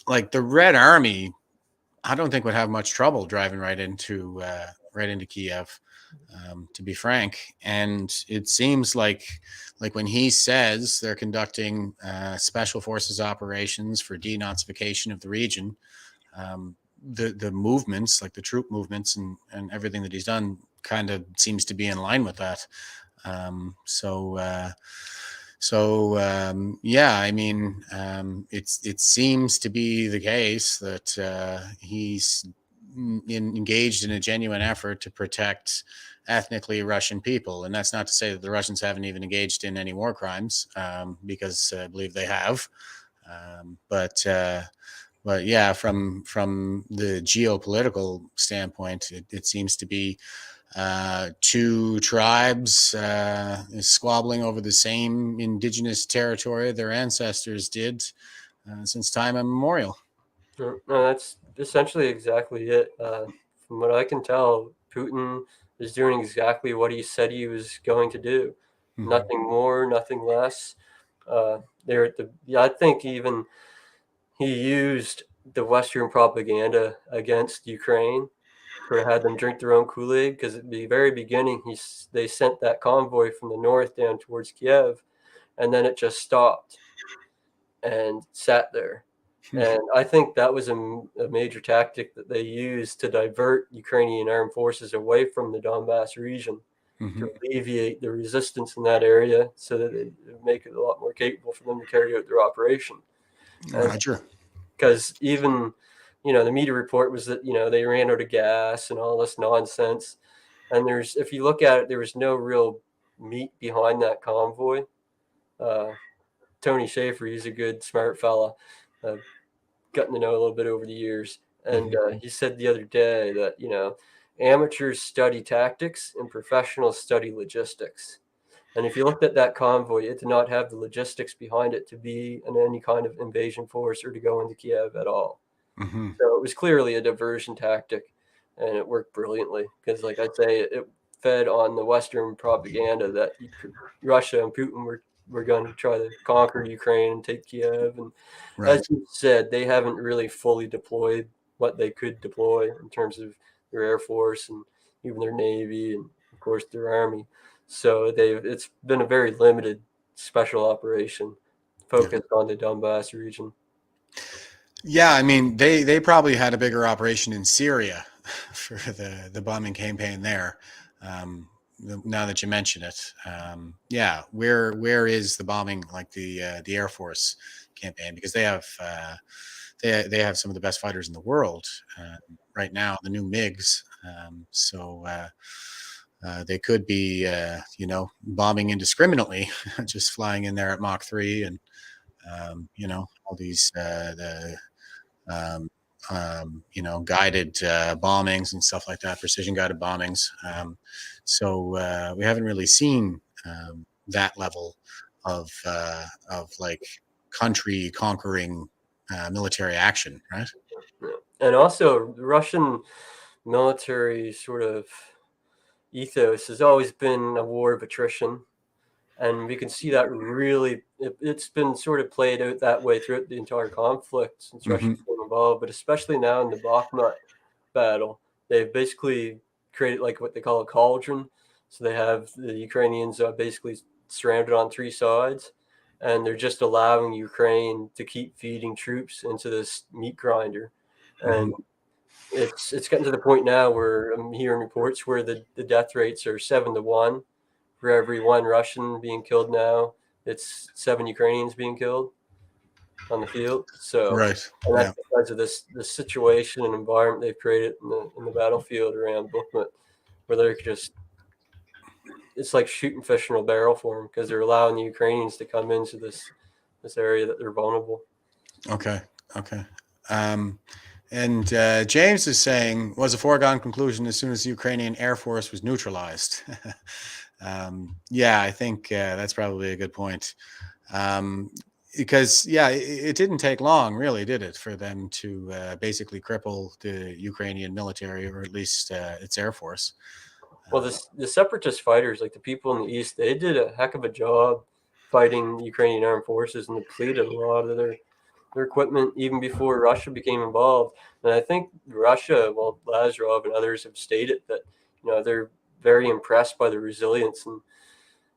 like the Red Army, I don't think would have much trouble driving right into Kiev. to be frank. And it seems like when he says they're conducting special forces operations for denazification of the region, the movements, like the troop movements and everything that he's done, kind of seems to be in line with that. Yeah, I mean, it seems to be the case that he's engaged in a genuine effort to protect ethnically Russian people. And that's not to say that the Russians haven't even engaged in any war crimes, because I believe they have. But yeah, from the geopolitical standpoint, it seems to be two tribes squabbling over the same indigenous territory their ancestors did since time immemorial. No, that's essentially exactly it. From what I can tell, Putin is doing exactly what he said he was going to do. Mhm. Nothing more, nothing less. They're at I think even he used the Western propaganda against Ukraine, or had them drink their own Kool-Aid, because at the very beginning they sent that convoy from the north down towards Kiev, and then it just stopped and sat there. And I think that was a major tactic that they used to divert Ukrainian armed forces away from the Donbass region, to alleviate the resistance in that area, so that it would make it a lot more capable for them to carry out their operation. Roger. Because even, the media report was that, they ran out of gas and all this nonsense. And if you look at it, there was no real meat behind that convoy. Tony Schaefer, he's a good, smart fella. Gotten to know a little bit over the years. And he said the other day that, amateurs study tactics and professionals study logistics. And if you looked at that convoy, it did not have the logistics behind it to be in any kind of invasion force or to go into Kiev at all. Mm-hmm. So it was clearly a diversion tactic, and it worked brilliantly because, like I say, it fed on the Western propaganda that Russia and Putin were going to try to conquer Ukraine and take Kiev. And Right. as you said, they haven't really fully deployed what they could deploy in terms of their Air Force and even their Navy and, of course, their Army. So it's been a very limited special operation focused on the Donbass region. Yeah, I mean, they probably had a bigger operation in Syria for the bombing campaign there. Now that you mention it, yeah, where is the bombing, like the Air Force campaign? Because they have some of the best fighters in the world right now, the new MiGs. So they could be, bombing indiscriminately, just flying in there at Mach 3 and all these guided bombings and stuff like that, precision guided bombings. So we haven't really seen that level of like country conquering military action, right? And also, the Russian military sort of ethos has always been a war of attrition. And we can see that really, it's been sort of played out that way throughout the entire conflict since Russia became involved, but especially now in the Bakhmut battle, they've basically created like what they call a cauldron. So they have the Ukrainians basically surrounded on three sides, and they're just allowing Ukraine to keep feeding troops into this meat grinder. And it's getting to the point now where I'm hearing reports where the death rates are 7-1. For every one Russian being killed now, it's 7 Ukrainians being killed on the field. So, right, and that's because of this situation and environment they've created in the battlefield around Bakhmut, where they're just, it's like shooting fish in a barrel for them because they're allowing the Ukrainians to come into this area that they're vulnerable. Okay. And James is saying, was a foregone conclusion as soon as the Ukrainian Air Force was neutralized. Yeah, I think that's probably a good point. Because, yeah, it didn't take long, really, did it, for them to basically cripple the Ukrainian military, or at least its Air Force. Well, the separatist fighters, like the people in the East, they did a heck of a job fighting the Ukrainian armed forces and depleted a lot of their equipment even before Russia became involved. And I think Russia, well, Lazarov and others have stated that, very impressed by the resilience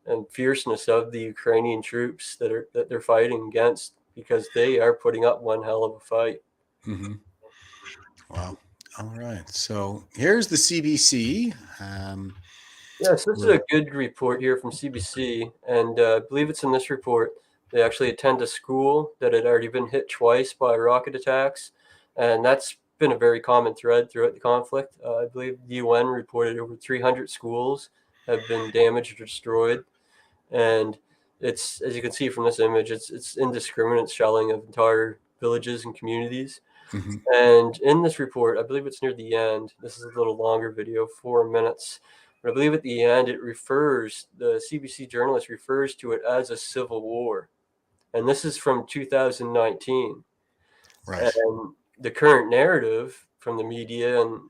and fierceness of the Ukrainian troops that they're fighting against, because they are putting up one hell of a fight. Mm-hmm. Wow. All right. So here's the CBC. Yes, this is a good report here from CBC, and I believe it's in this report. They actually attend a school that had already been hit twice by rocket attacks, and that's been a very common thread throughout the conflict. I believe the UN reported over 300 schools have been damaged or destroyed, and it's, as you can see from this image, it's indiscriminate shelling of entire villages and communities. Mm-hmm. And in this report, I believe it's near the end. This is a little longer video, 4 minutes. But I believe at the end, the CBC journalist refers to it as a civil war. And this is from 2019. Right. And the current narrative from the media and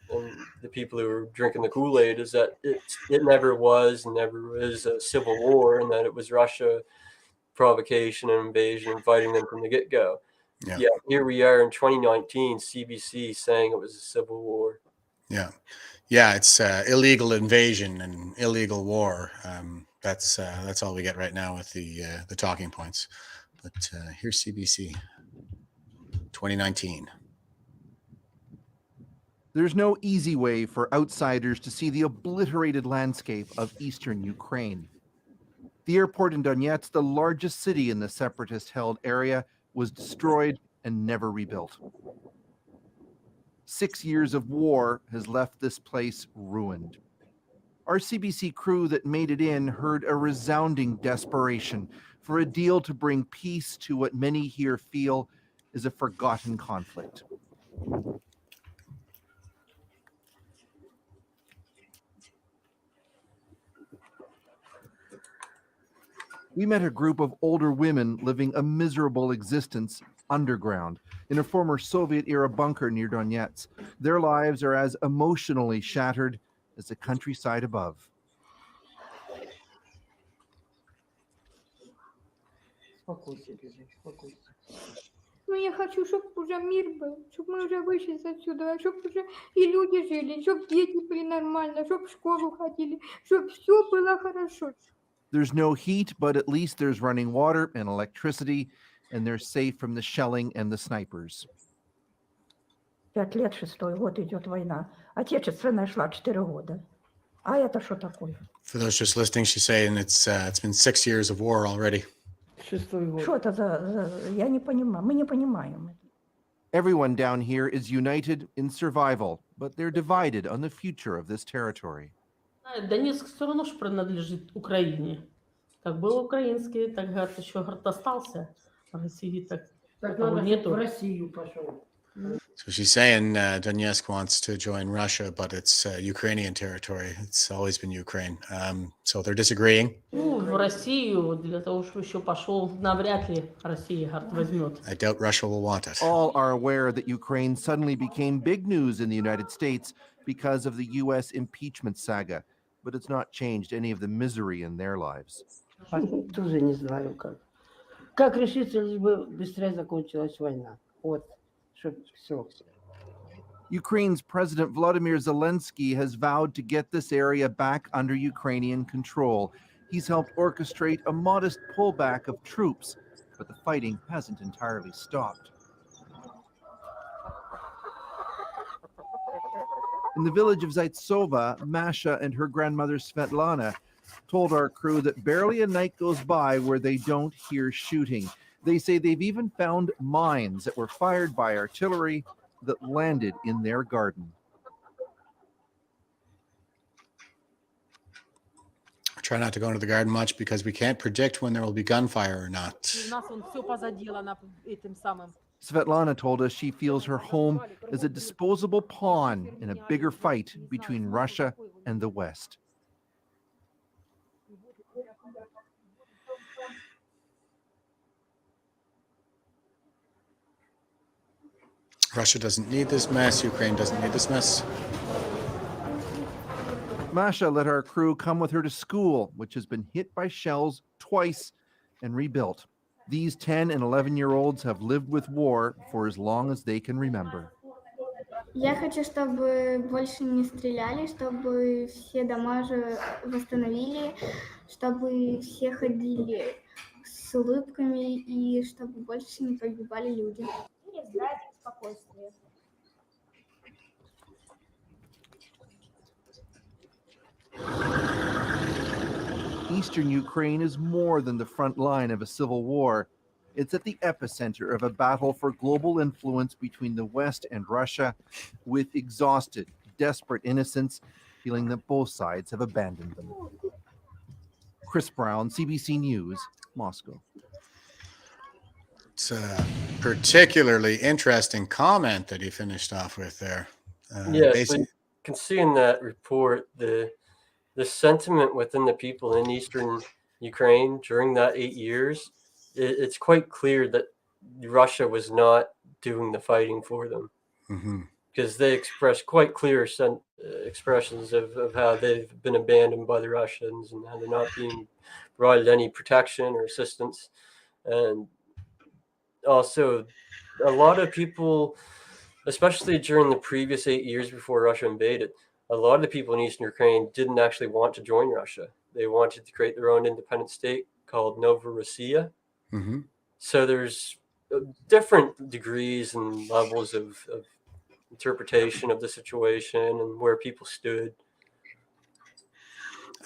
the people who are drinking the Kool-Aid is that it never was and never is a civil war, and that it was Russia provocation and invasion and fighting them from the get-go. Yeah, here we are in 2019, CBC saying it was a civil war. Yeah, it's illegal invasion and illegal war. That's all we get right now with the talking points. But here's CBC 2019. There's no easy way for outsiders to see the obliterated landscape of eastern Ukraine. The airport in Donetsk, the largest city in the separatist-held area, was destroyed and never rebuilt. 6 years of war has left this place ruined. Our CBC crew that made it in heard a resounding desperation for a deal to bring peace to what many here feel is a forgotten conflict. We met a group of older women living a miserable existence underground in a former Soviet-era bunker near Donetsk. Their lives are as emotionally shattered as the countryside above. Ну, я хочу, чтобы уже мир был, чтобы мы уже вышли отсюда, чтобы уже и люди жили, чтобы дети были нормально, чтобы в школу ходили, чтобы все было хорошо. There's no heat, but at least there's running water and electricity, and they're safe from the shelling and the snipers. 5 лет, 6-й год идет война. Отечественная шла 4 года. А это что такое? For those just listening, she's saying it's been 6 years of war already. Что это за... Я не понимаю. Мы не понимаем. Everyone down here is united in survival, but they're divided on the future of this territory. Донецк все равно же принадлежит Украине. Как был украинский, так, говорят, еще, говорят, остался. В России так такого нету. В Россию пошел. So she's saying Donetsk wants to join Russia, but it's Ukrainian territory. It's always been Ukraine. So they're disagreeing. Ну, в Россию, для того, чтобы еще пошел, навряд ли Россия, говорят, возьмет. I doubt Russia will want it. All are aware that Ukraine suddenly became big news in the United States because of the U.S. impeachment saga, but it's not changed any of the misery in their lives. Тоже не знаю как. Как решиться, лишь бы быстрее закончилась война. Вот, чтобы все. Ukraine's President Volodymyr Zelensky has vowed to get this area back under Ukrainian control. He's helped orchestrate a modest pullback of troops, but the fighting hasn't entirely stopped. In the village of Zaitsova, Masha and her grandmother Svetlana told our crew that barely a night goes by where they don't hear shooting. They say they've even found mines that were fired by artillery that landed in their garden. I try not to go into the garden much because we can't predict when there will be gunfire or not. Svetlana told us she feels her home is a disposable pawn in a bigger fight between Russia and the West. Russia doesn't need this mess. Ukraine doesn't need this mess. Masha let our crew come with her to school, which has been hit by shells twice and rebuilt. These 10 and 11-year-olds have lived with war for as long as they can remember. Я хочу, чтобы больше не стреляли, чтобы все дома же восстановили, чтобы все ходили с улыбками и чтобы больше не погибали люди. Спокойствие. Eastern Ukraine is more than the front line of a civil war. It's at the epicenter of a battle for global influence between the West and Russia, with exhausted, desperate innocents feeling that both sides have abandoned them. Chris Brown, CBC News, Moscow. It's a particularly interesting comment that he finished off with there. Yeah, so you can see in that report the sentiment within the people in eastern Ukraine during that 8 years. It's quite clear that Russia was not doing the fighting for them, because they expressed quite clear expressions of how they've been abandoned by the Russians and how they're not being provided any protection or assistance. And also, a lot of people, especially during the previous 8 years before Russia invaded, a lot of the people in eastern Ukraine didn't actually want to join Russia. They wanted to create their own independent state called Novorossiya. So there's different degrees and levels of interpretation of the situation and where people stood.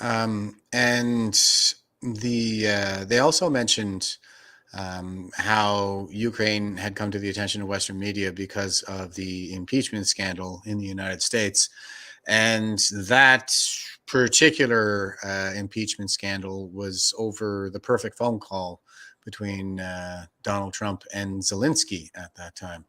And they also mentioned how Ukraine had come to the attention of Western media because of the impeachment scandal in the United States. And that particular impeachment scandal was over the perfect phone call between Donald Trump and Zelensky at that time.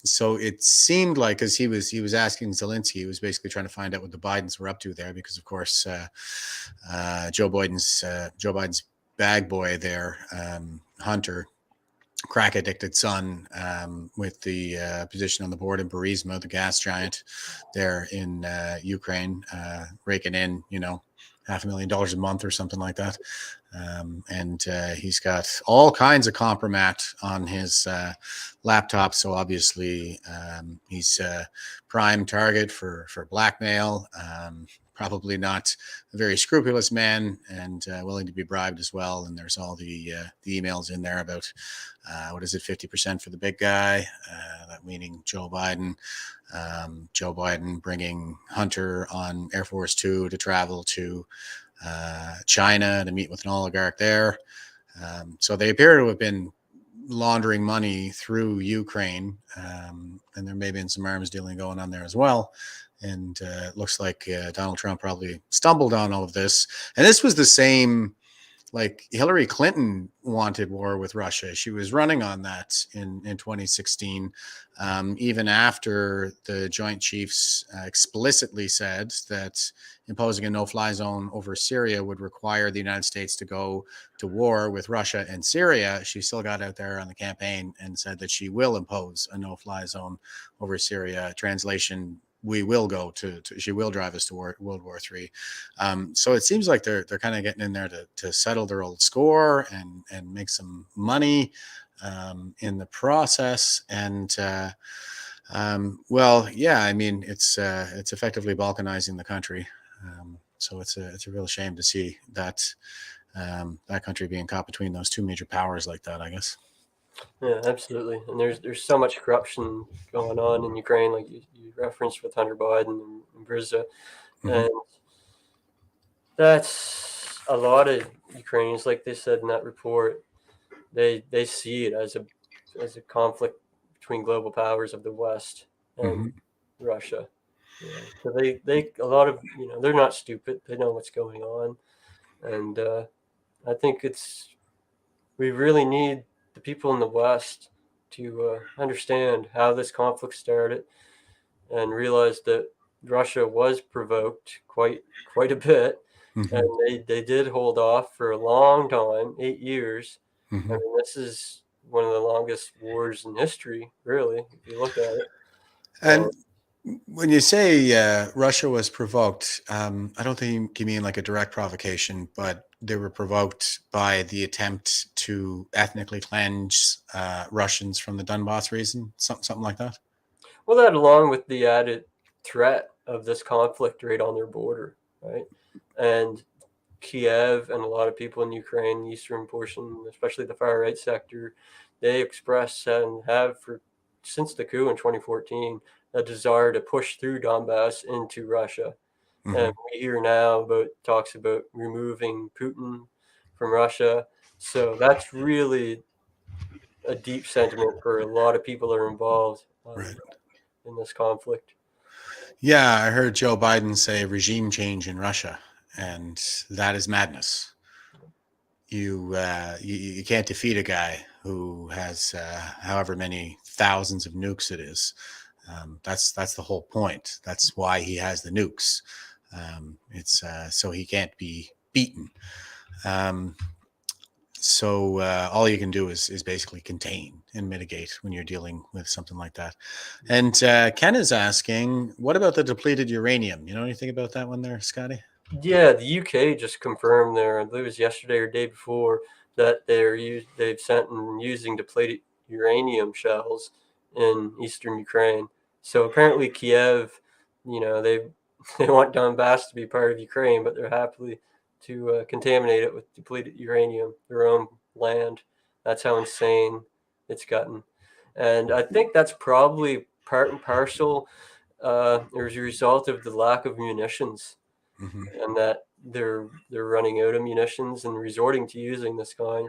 So it seemed like, as he was asking Zelensky, he was basically trying to find out what the Bidens were up to there, because of course Joe Biden's bag boy there, Hunter, crack addicted son, with the position on the board in Burisma, the gas giant there in Ukraine, raking in, $500,000 a month or something like that. And he's got all kinds of compromat on his laptop. So obviously he's a prime target for blackmail. Probably not a very scrupulous man, and willing to be bribed as well. And there's all the emails in there about, 50% for the big guy, that meaning Joe Biden. Joe Biden bringing Hunter on Air Force Two to travel to China to meet with an oligarch there. So they appear to have been laundering money through Ukraine, and there may have been some arms dealing going on there as well. And it looks like Donald Trump probably stumbled on all of this. And this was the same, like Hillary Clinton wanted war with Russia. She was running on that in 2016, even after the Joint Chiefs explicitly said that imposing a no-fly zone over Syria would require the United States to go to war with Russia and Syria. She still got out there on the campaign and said that she will impose a no-fly zone over Syria. Translation: we will go to she will drive us to World War III. So it seems like they're kind of getting in there to settle their old score and make some money in the process. And well, yeah, I mean, it's effectively balkanizing the country. So it's a real shame to see that that country being caught between those two major powers like that, I guess. Yeah, absolutely. And there's so much corruption going on in Ukraine, like you referenced with Hunter Biden and Brzezinski. And that's a lot of Ukrainians, like they said in that report, they see it as a conflict between global powers of the West and Russia. Yeah. So they a lot of, they're not stupid. They know what's going on. And I think we really need the people in the West to understand how this conflict started and realize that Russia was provoked quite a bit, and they did hold off for a long time, 8 years. I mean, this is one of the longest wars in history, really, if you look at it. And when you say Russia was provoked, I don't think you mean like a direct provocation, but they were provoked by the attempt to ethnically cleanse Russians from the Donbass region, something like that? Well, that along with the added threat of this conflict right on their border, right? And Kiev and a lot of people in Ukraine, the eastern portion, especially the far right sector, they express and have since the coup in 2014 a desire to push through Donbass into Russia. And we hear now about talks about removing Putin from Russia. So that's really a deep sentiment for a lot of people that are involved in this conflict. Yeah, I heard Joe Biden say regime change in Russia, and that is madness. You can't defeat a guy who has however many thousands of nukes it is. That's the whole point. That's why he has the nukes. It's so he can't be beaten. So all you can do is basically contain and mitigate when you're dealing with something like that. And Ken is asking, what about the depleted uranium? You know anything about that one there, Scotty? Yeah, the UK just confirmed there, I believe it was yesterday or day before, that they've sent and using depleted uranium shells in eastern Ukraine. So apparently Kiev, they want Donbass to be part of Ukraine, but they're happy to contaminate it with depleted uranium, their own land. That's how insane it's gotten. And I think that's probably part and parcel as a result of the lack of munitions. And that they're running out of munitions and resorting to using this kind.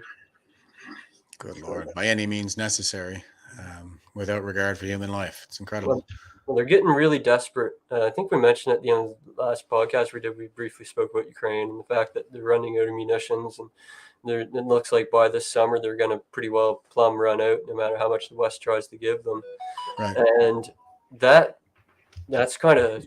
Good Lord, by any means necessary, without regard for human life. It's incredible. Well, they're getting really desperate. I think we mentioned at the end of the last podcast we briefly spoke about Ukraine and the fact that they're running out of munitions, and it looks like by this summer they're going to pretty well plumb run out, no matter how much the West tries to give them. Right. And that's kind of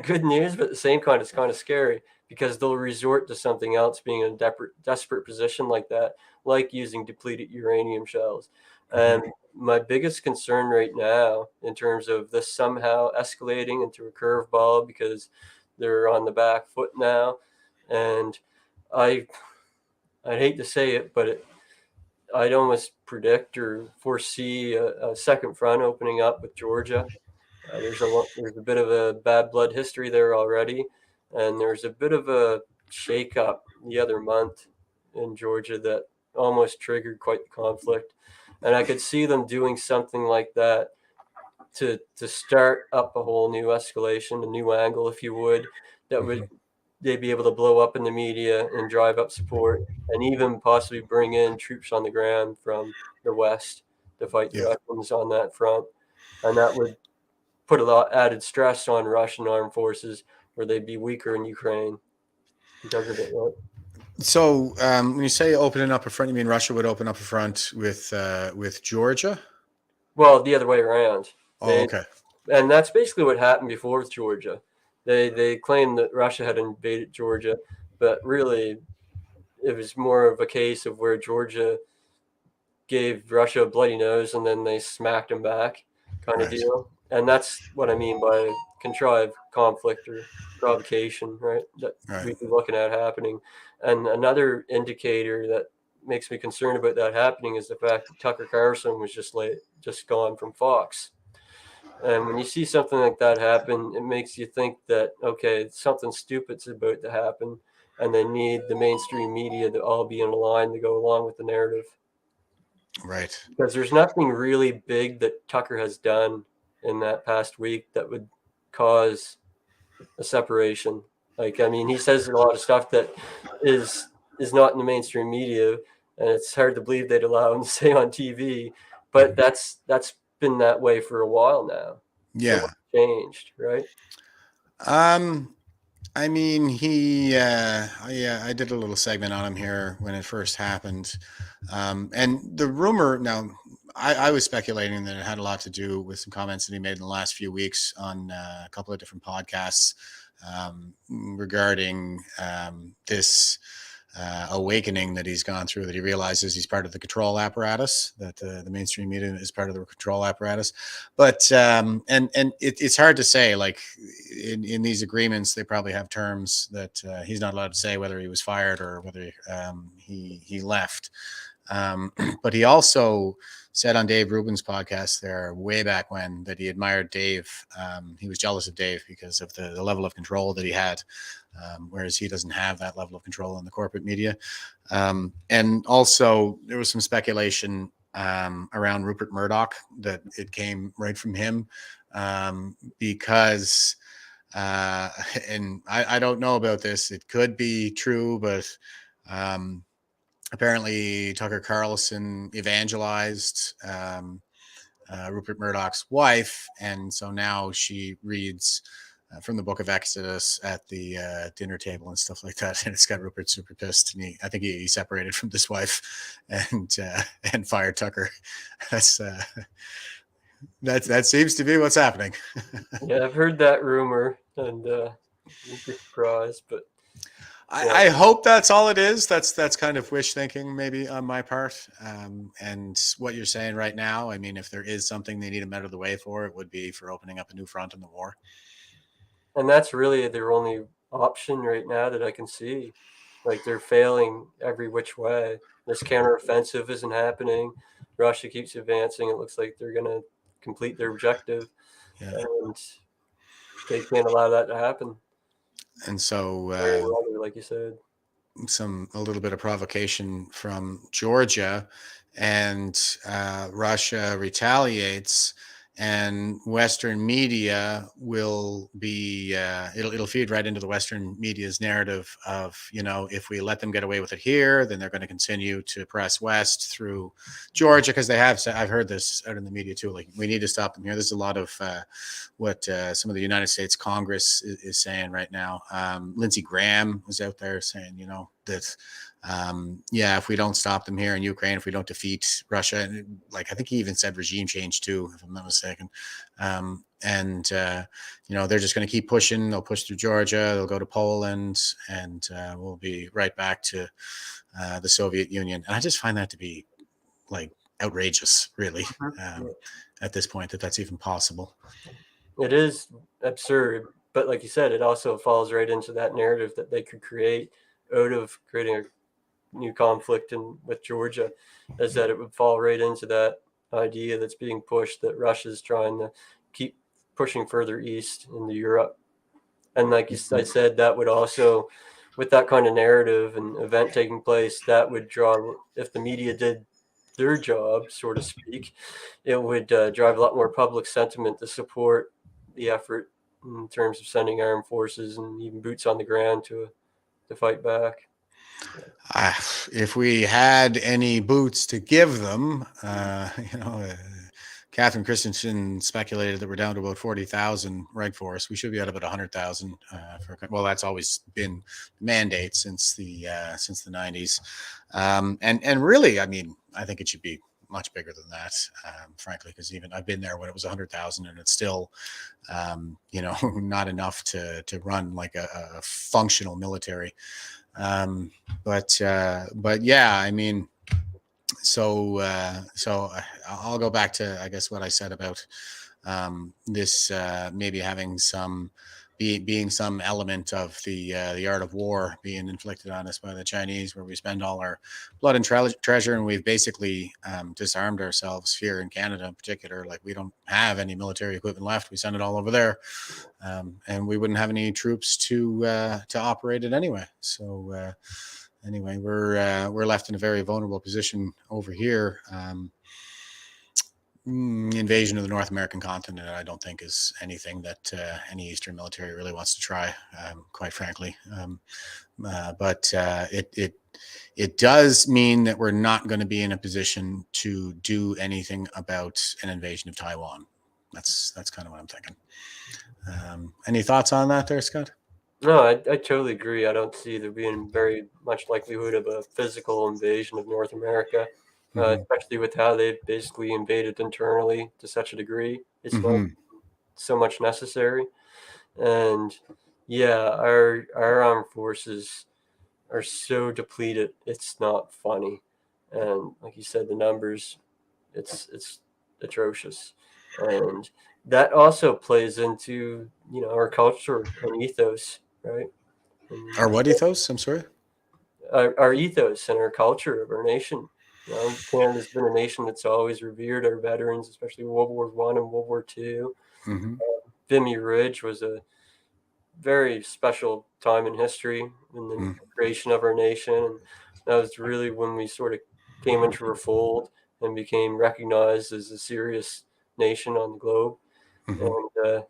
good news, but at the same time, it's kind of scary because they'll resort to something else, being in a desperate position like that, like using depleted uranium shells. And my biggest concern right now, in terms of this somehow escalating into a curveball, because they're on the back foot now, and I hate to say it, but I'd almost predict or foresee a second front opening up with Georgia. There's a bit of a bad blood history there already, and there's a bit of a shakeup the other month in Georgia that almost triggered quite the conflict. And I could see them doing something like that to start up a whole new escalation, a new angle, if you would, that would they'd be able to blow up in the media and drive up support, and even possibly bring in troops on the ground from the West to fight the Russians on that front. And that would put a lot added stress on Russian armed forces, where they'd be weaker in Ukraine because of it. Right? So when you say opening up a front, you mean Russia would open up a front with Georgia? Well, the other way around. Okay. And that's basically what happened before with Georgia. They claimed that Russia had invaded Georgia, but really it was more of a case of where Georgia gave Russia a bloody nose and then they smacked them back kind of deal. And that's what I mean by contrived conflict or provocation, right? That we'd be looking at happening. And another indicator that makes me concerned about that happening is the fact that Tucker Carlson was just gone from Fox. And when you see something like that happen, it makes you think that, okay, something stupid's about to happen, and they need the mainstream media to all be in a line to go along with the narrative. Right. Because there's nothing really big that Tucker has done in that past week that would cause a separation. Like, I mean, he says a lot of stuff that is not in the mainstream media, and it's hard to believe they'd allow him to say on TV. But that's been that way for a while now. Yeah. So what changed, right? I mean, I did a little segment on him here when it first happened. And the rumor, now, I was speculating that it had a lot to do with some comments that he made in the last few weeks on a couple of different podcasts regarding this awakening that he's gone through, that he realizes he's part of the control apparatus, that the mainstream media is part of the control apparatus. But it's hard to say, like in these agreements, they probably have terms that he's not allowed to say whether he was fired or whether he left. But he also said on Dave Rubin's podcast there way back when that he admired Dave. He was jealous of Dave because of the level of control that he had, whereas he doesn't have that level of control in the corporate media. And also there was some speculation around Rupert Murdoch that it came right from him, because and I don't know about this. It could be true, but apparently Tucker Carlson evangelized Rupert Murdoch's wife, and so now she reads from the Book of Exodus at the dinner table and stuff like that. And it's got Rupert super pissed, and I think he separated from this wife and fired Tucker. That seems to be what's happening. Yeah, I've heard that rumor, and you'd be surprised, but I hope that's all it is. That's kind of wish thinking, maybe on my part. And what you're saying right now, I mean, if there is something they need him out of the way for, it would be for opening up a new front in the war. And that's really their only option right now that I can see. Like, they're failing every which way. This counteroffensive isn't happening. Russia keeps advancing. It looks like they're going to complete their objective, and they can't allow that to happen. And so, like you said, a little bit of provocation from Georgia, and Russia retaliates, and Western media will be it'll feed right into the Western media's narrative of, if we let them get away with it here, then they're going to continue to press west through Georgia, because I've heard this out in the media too, like, we need to stop them here. There's a lot of what some of the United States Congress is saying right now. Lindsey Graham was out there saying, that if we don't stop them here in Ukraine, if we don't defeat Russia, and like, I think he even said regime change too, if I'm not mistaken. They're just going to keep pushing. They'll push through Georgia, they'll go to Poland, and we'll be right back to the Soviet Union. And I just find that to be like outrageous, really, at this point, that's even possible. It is absurd, but like you said, it also falls right into that narrative that they could create out of creating a new conflict with Georgia, is that it would fall right into that idea that's being pushed, that Russia's trying to keep pushing further east into Europe. And like I said, that would also, with that kind of narrative and event taking place, that would draw, if the media did their job, so to speak, it would drive a lot more public sentiment to support the effort in terms of sending armed forces and even boots on the ground to fight back. If we had any boots to give them, Catherine Christensen speculated that we're down to about 40,000 reg force. We should be at about 100,000. Well, that's always been mandate since the 90s. And really, I mean, I think it should be much bigger than that, frankly, because even I've been there when it was 100,000, and it's still, not enough to run like a functional military. But yeah, I mean, so I'll go back to, I guess, what I said about this maybe having being some element of the art of war being inflicted on us by the Chinese, where we spend all our blood and treasure, and we've basically disarmed ourselves here in Canada in particular. Like, we don't have any military equipment left. We send it all over there, and we wouldn't have any troops to operate it anyway. So anyway, we're left in a very vulnerable position over here. Invasion of the North American continent, I don't think, is anything that any Eastern military really wants to try, quite frankly. But it does mean that we're not going to be in a position to do anything about an invasion of Taiwan. That's kind of what I'm thinking. Any thoughts on that there, Scott? No, I totally agree. I don't see there being very much likelihood of a physical invasion of North America. Especially with how they've basically invaded internally to such a degree. It's not so much necessary. And yeah, our armed forces are so depleted, it's not funny. And like you said, the numbers, it's atrocious. And that also plays into, our culture and ethos, right? Our what ethos? I'm sorry? Our ethos and our culture of our nation. Canada's been a nation that's always revered our veterans, especially World War I and World War II. Mm-hmm. Vimy Ridge was a very special time in history in the creation of our nation, and that was really when we sort of came into our fold and became recognized as a serious nation on the globe. And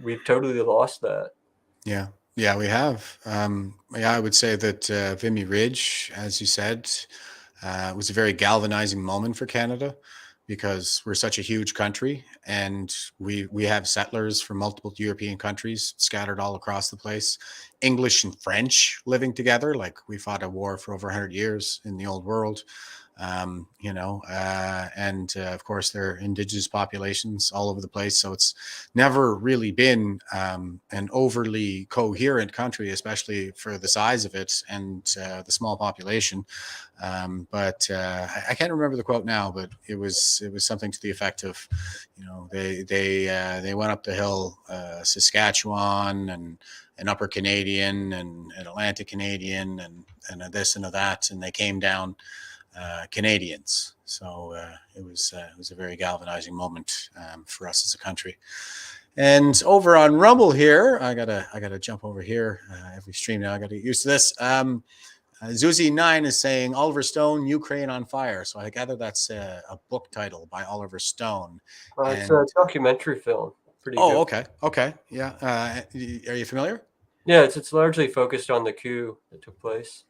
we've totally lost that. Yeah, we have. I would say that Vimy Ridge, as you said, was a very galvanizing moment for Canada, because we're such a huge country, and we have settlers from multiple European countries scattered all across the place, English and French living together. Like, we fought a war for over 100 years in the old world. And of course, there are indigenous populations all over the place. So it's never really been an overly coherent country, especially for the size of it and the small population. But I can't remember the quote now, but it was something to the effect of, they went up the hill, Saskatchewan and Upper Canadian and Atlantic Canadian and a this and a that, and they came down Canadians. So it was a very galvanizing moment for us as a country. And over on Rumble here, I gotta jump over here every stream now. I gotta get used to this. Zuzi9 is saying Oliver Stone, Ukraine on Fire. So I gather that's a book title by Oliver Stone. It's a documentary film. Pretty good. Okay. Yeah. Are you familiar? Yeah, it's largely focused on the coup that took place.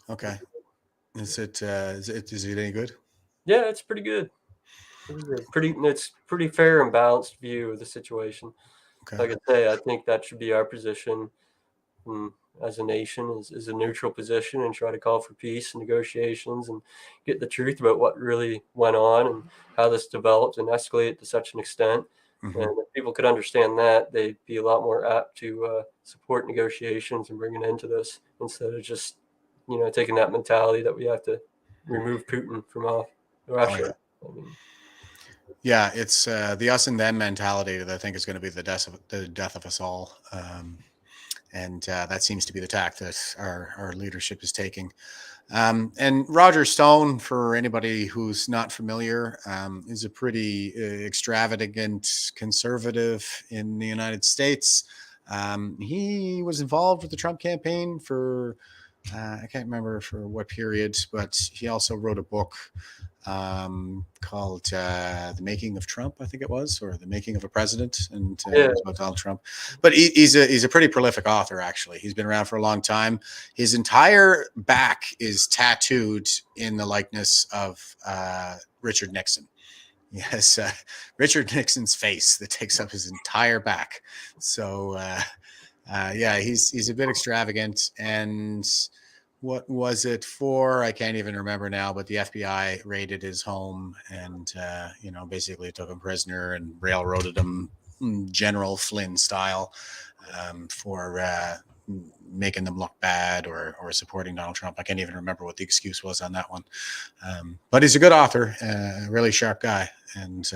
Okay. Is it any good? Yeah, it's pretty good. It's pretty fair and balanced view of the situation. Okay. Like I say, I think that should be our position as a nation, is a neutral position, and try to call for peace and negotiations and get the truth about what really went on and how this developed and escalated to such an extent. Mm-hmm. And if people could understand that, they'd be a lot more apt to support negotiations and bring an end to this, instead of just taking that mentality that we have to remove Putin from Russia. Yeah, it's the us and them mentality that I think is going to be the death of us all. And that seems to be the tack that our leadership is taking. And Roger Stone, for anybody who's not familiar, is a pretty extravagant conservative in the United States. He was involved with the Trump campaign for, I can't remember for what period, but he also wrote a book called The Making of Trump, I think it was, or The Making of a President, and it was about Donald Trump. But he's a pretty prolific author, actually. He's been around for a long time. His entire back is tattooed in the likeness of Richard Nixon. Yes, Richard Nixon's face that takes up his entire back. So yeah, he's a bit extravagant. And what was it for? I can't even remember now, but the FBI raided his home and, basically took him prisoner and railroaded him General Flynn style for making them look bad or supporting Donald Trump. I can't even remember what the excuse was on that one. But he's a good author, a really sharp guy, and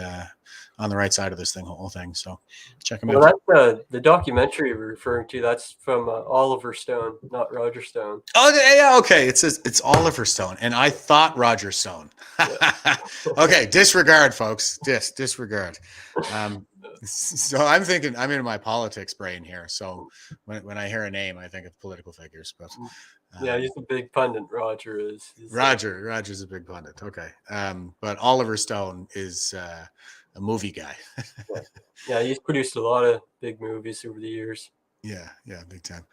on the right side of this whole thing. So check him out. That's the documentary you're referring to. That's from Oliver Stone, not Roger Stone. Oh, yeah, okay. It says it's Oliver Stone, and I thought Roger Stone. Okay, disregard, folks. Disregard. So I'm thinking, I'm in my politics brain here. So when I hear a name, I think of political figures. But yeah, he's a big pundit. Roger is. Roger's a big pundit. Okay, but Oliver Stone is a movie guy. Yeah, he's produced a lot of big movies over the years. Yeah, big time.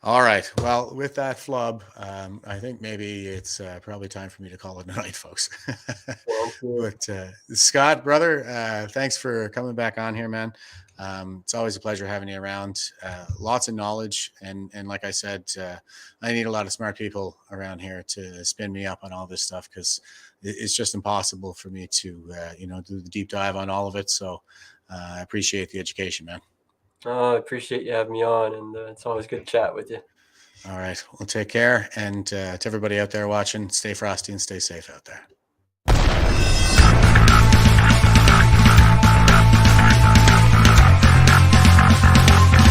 All right. Well, with that flub, I think maybe it's probably time for me to call it a night, folks. But Scott, brother, thanks for coming back on here, man. It's always a pleasure having you around. Lots of knowledge, and like I said, I need a lot of smart people around here to spin me up on all this stuff, because it's just impossible for me to do the deep dive on all of it. So I appreciate the education, man. I appreciate you having me on, and it's always good to chat with you. All right. Well, take care. And to everybody out there watching, stay frosty and stay safe out there.